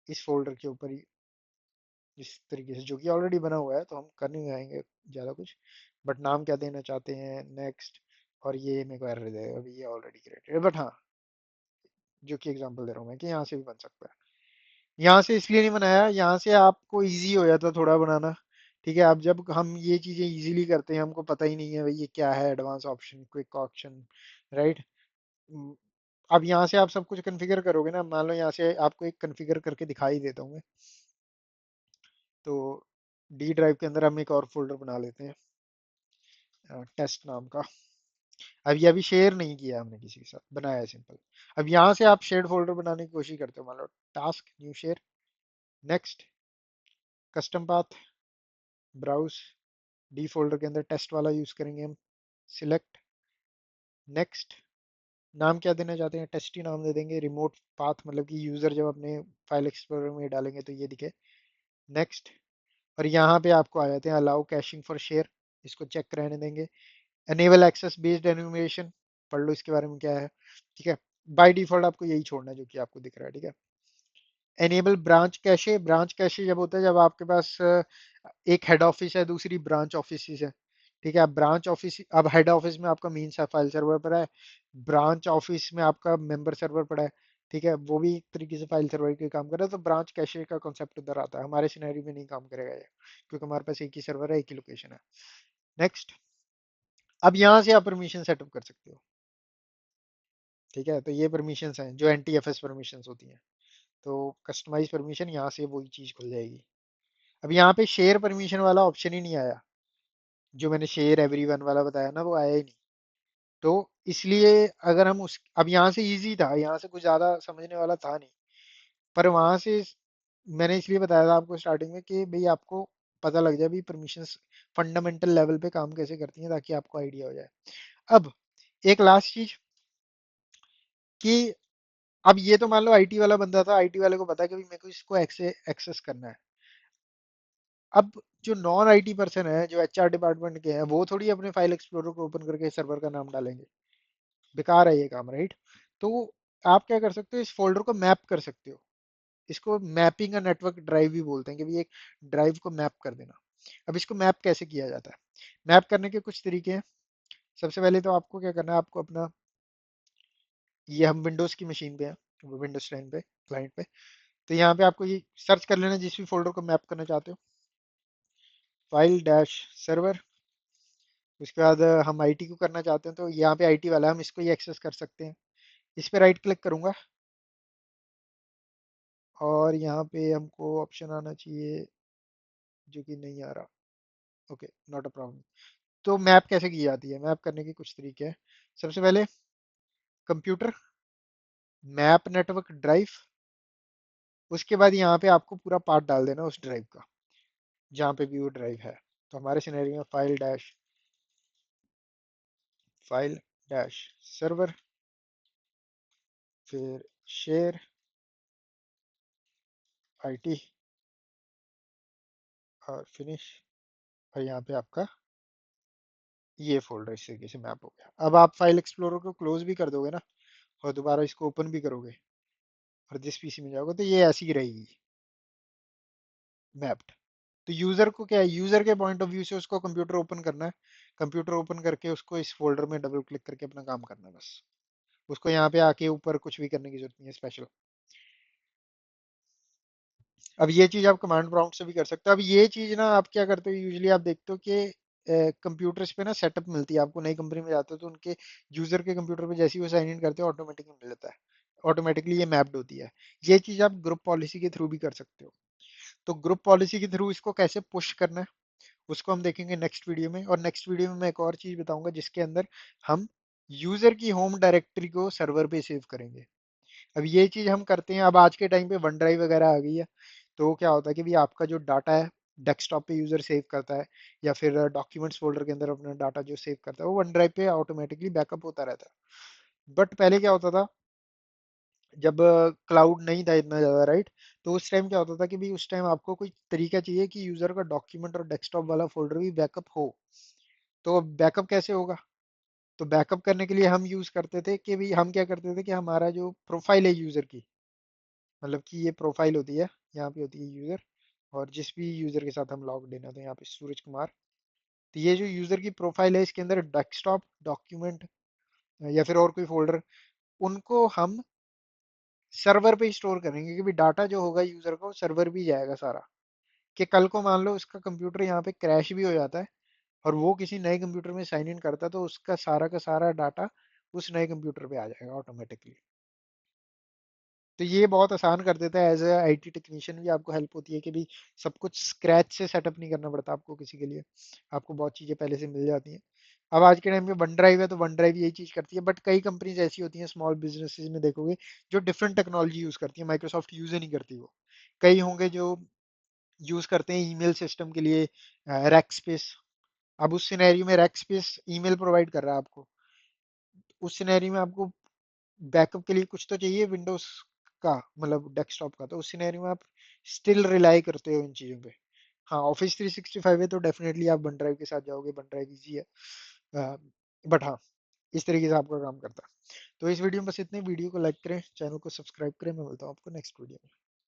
इस फोल्डर के ऊपर ही इस तरीके से, जो कि ऑलरेडी बना हुआ है तो हम कर नहीं आएंगे ज़्यादा कुछ। बट नाम क्या देना चाहते हैं, नेक्स्ट। और ये मेरे को एरर देगा, अभी ये ऑलरेडी क्रिएटेड है। बट हाँ, जो कि एग्जांपल दे रहा हूँ मैं कि यहाँ से भी बन सकता है। यहाँ से इसलिए नहीं बनाया, यहाँ से आपको इजी हो जाता थोड़ा बनाना, ठीक है। अब जब हम ये चीज़ें इजीली करते हैं, हमको पता ही नहीं है भाई ये क्या है, advance option, quick option, right. अब यहाँ से आप सब कुछ कॉन्फ़िगर करोगे ना। मान लो यहाँ से आपको एक कॉन्फ़िगर करके दिखाई देता हूँ मैं। तो डी ड्राइव के अंदर हम एक और फोल्डर बना लेते हैं, टेस्ट नाम का। अब ये अभी शेयर नहीं किया हमने किसी के साथ, बनाया है सिंपल। अब यहाँ से आप शेयर्ड फोल्डर बनाने की कोशिश करते हो। मान लो task, new share, next, custom path, browse. D folder के अंदर टेस्ट वाला यूज करेंगे हम, सिलेक्ट, नेक्स्ट। नाम क्या देना चाहते हैं, टेस्ट ही नाम दे देंगे। रिमोट पाथ मतलब कि यूजर जब अपने फाइल एक्सप्लोरर में डालेंगे तो ये दिखे, नेक्स्ट। और यहाँ पे आपको आ जाते हैं अलाउ कैशिंग फॉर शेयर, इसको चेक रहने देंगे। एनेबल एक्सेस बेस्ड एनुमरेशन, पढ़ लो इसके बारे में क्या है, ठीक है। बाय डिफॉल्ट आपको यही छोड़ना है जो कि आपको दिख रहा है, ठीक है। Enable branch cache, branch cache जब होता है जब आपके पास एक हेड ऑफिस है, दूसरी ब्रांच ऑफिस है, ठीक है। अब ब्रांच ऑफिस, अब हेड ऑफिस में आपका मेन फाइल सर्वर पड़ा है, ब्रांच ऑफिस में आपका मेंबर सर्वर पड़ा है, ठीक है। वो भी एक तरीके से फाइल सर्वर के काम कर रहा है। तो ब्रांच कैशे का कॉन्सेप्ट उधर आता है, हमारे सिनेरियो में नहीं काम करेगा ये, क्योंकि हमारे पास एक ही सर्वर है, एक ही लोकेशन है। नेक्स्ट। अब यहाँ से आप परमिशन सेटअप कर सकते हो, ठीक है। तो ये परमिशंस हैं जो NTFS परमिशंस होती हैं। तो कस्टमाइज परमिशन, यहाँ से वही चीज़ खुल जाएगी। अब यहाँ पे शेयर परमिशन वाला ऑप्शन ही नहीं आया, जो मैंने शेयर एवरीवन वाला बताया ना, वो आया ही नहीं। तो इसलिए अगर हम उस, अब यहाँ से इजी था, यहाँ से कुछ ज़्यादा समझने वाला था नहीं। पर वहाँ से मैंने इसलिए बताया था आपको स्टार्टिंग में कि भाई आपको पता लग जाए भी परमिशंस फंडामेंटल लेवल पे काम कैसे करती हैं, ताकि आपको आइडिया हो जाए। अब एक लास्ट चीज कि अब ये तो मान लो आईटी वाला बंदा था, आईटी वाले को पता है कि भाई मेरे को इसको एक्सेस करना है। अब जो नॉन आईटी पर्सन है, जो HR डिपार्टमेंट के हैं, वो थोड़ी अपने फाइल एक्सप्लोरर को ओपन करके सर्वर का नाम डालेंगे। बेकार है ये काम, राइट। तो आप क्या कर सकते हो, इस फोल्डर को मैप कर सकते हो। इसको मैपिंग का नेटवर्क ड्राइव भी बोलते हैं कि भाई एक ड्राइव को मैप कर देना। अब इसको मैप कैसे किया जाता है? मैप करने के कुछ तरीके हैं। सबसे पहले तो आपको क्या करना है, आपको अपना, ये हम विंडोज की मशीन पे हैं, विंडोज 10 पे, क्लाइंट पे। तो यहाँ पे आपको ये सर्च कर लेना जिस भी फोल्डर को मैप करना चाहते हो, फाइल डैश सर्वर। उसके बाद हम आईटी को करना चाहते हैं तो यहाँ पे आईटी वाला है, हम इसको ही एक्सेस कर सकते हैं। इस पे राइट क्लिक करूंगा और यहाँ पे हमको ऑप्शन आना चाहिए, जो कि नहीं आ रहा। Okay, not a problem. तो मैप कैसे की जाती है, मैप करने के कुछ तरीके हैं। सबसे पहले कंप्यूटर, मैप नेटवर्क ड्राइव। उसके बाद यहाँ पे आपको पूरा पार्ट डाल देना उस ड्राइव का, जहाँ पे भी वो ड्राइव है। तो हमारे सिनेरियो में फाइल डैश सर्वर, फिर शेयर आईटी और फिनिश, और यहाँ पे आपका ये फोल्डर इस तरीके से मैप हो गया। अब आप फाइल एक्सप्लोरर को क्लोज भी कर दोगे ना, और दोबारा इसको ओपन भी करोगे और जिस पीसी में जाओगे तो ये ऐसी ही रहेगी मैप्ड। तो यूजर को क्या है, यूजर के पॉइंट ऑफ व्यू से उसको कंप्यूटर ओपन करना है, कंप्यूटर ओपन करके उसको इस फोल्डर में डबल क्लिक करके अपना काम करना है बस। उसको यहाँ पे आके ऊपर कुछ भी करने की जरूरत नहीं है स्पेशल। अब ये चीज आप कमांड प्रॉम्प्ट से भी कर सकते हो। अब ये चीज ना आप क्या करते हो, यूजुअली आप देखते हो कि कंप्यूटर्स पे ना सेटअप मिलती है आपको, नई कंपनी में जाते हो तो उनके यूजर के कंप्यूटर पे जैसे ही वो साइन इन करते हो ऑटोमेटिकली मिल जाता है, ऑटोमेटिकली ये मैप्ड होती है। ये चीज आप ग्रुप पॉलिसी के थ्रू भी कर सकते हो। तो ग्रुप पॉलिसी के थ्रू इसको कैसे पुश करना है उसको हम देखेंगे नेक्स्ट वीडियो में। और नेक्स्ट वीडियो में मैं एक और चीज बताऊंगा जिसके अंदर हम यूजर की होम डायरेक्टरी को सर्वर पे सेव करेंगे। अब ये चीज हम करते हैं, अब आज के टाइम पे वन ड्राइव वगैरह आ गई है। तो क्या होता है कि भी आपका जो डाटा है डेस्कटॉप पे यूजर सेव करता है, या फिर डॉक्यूमेंट्स फोल्डर के अंदर अपना डाटा जो सेव करता है वो वन ड्राइव पे ऑटोमेटिकली बैकअप होता रहता है। बट पहले क्या होता था, जब क्लाउड नहीं था इतना ज्यादा, राइट, तो उस टाइम क्या होता था कि भी उस टाइम आपको कोई तरीका चाहिए कि यूजर का डॉक्यूमेंट और डेस्कटॉप वाला फोल्डर भी बैकअप हो। तो बैकअप कैसे होगा, तो बैकअप करने के लिए हम यूज करते थे कि भी हम क्या करते थे कि हमारा जो प्रोफाइल है यूजर की, मतलब कि ये प्रोफाइल होती है, यहाँ पे होती है यूजर, और जिस भी यूजर के साथ हम लॉग इन है तो यहाँ पे सूरज कुमार। तो ये जो यूजर की प्रोफाइल है इसके अंदर डेस्कटॉप डॉक्यूमेंट या फिर और कोई फोल्डर, उनको हम सर्वर पे स्टोर करेंगे कि भी डाटा जो होगा यूजर का वो सर्वर भी जाएगा सारा। कि कल को मान लो उसका कंप्यूटर यहाँ पे क्रैश भी हो जाता है और वो किसी नए कंप्यूटर में साइन इन करता है तो उसका सारा का सारा डाटा उस नए कंप्यूटर पे आ जाएगा ऑटोमेटिकली। तो ये बहुत आसान कर देता है, एज ए आईटी टेक्नीशियन भी आपको हेल्प होती है कि भी सब कुछ स्क्रैच से सेटअप नहीं करना पड़ता आपको किसी के लिए, आपको बहुत चीज़ें पहले से मिल जाती हैं। अब आज के टाइम पे वन ड्राइव है तो वन ड्राइव यही चीज़ करती है, बट कई कंपनीज ऐसी होती हैं स्मॉल बिजनेसेस में देखोगे जो डिफरेंट टेक्नोलॉजी यूज़ करती है, माइक्रोसॉफ्ट यूज़ ही नहीं करती वो। कई होंगे जो यूज़ करते हैं ईमेल सिस्टम के लिए रैक स्पेस। अब उस सिनेरियो में रैक स्पेस ईमेल प्रोवाइड कर रहा है आपको, उस सिनेरियो में आपको बैकअप के लिए कुछ तो चाहिए विंडोज का, मतलब डेस्कटॉप का, तो उस सिनेरियो में आप स्टिल रिलाई करते हो इन चीज़ों पे। हाँ, ऑफिस 365 है तो डेफिनेटली आप वन ड्राइव के साथ जाओगे, वन ड्राइव इजी है। बट हाँ, इस तरीके से आपका काम करता है। तो इस वीडियो में बस इतने, वीडियो को लाइक करें, चैनल को सब्सक्राइब करें, मैं मिलता हूँ आपको नेक्स्ट वीडियो में।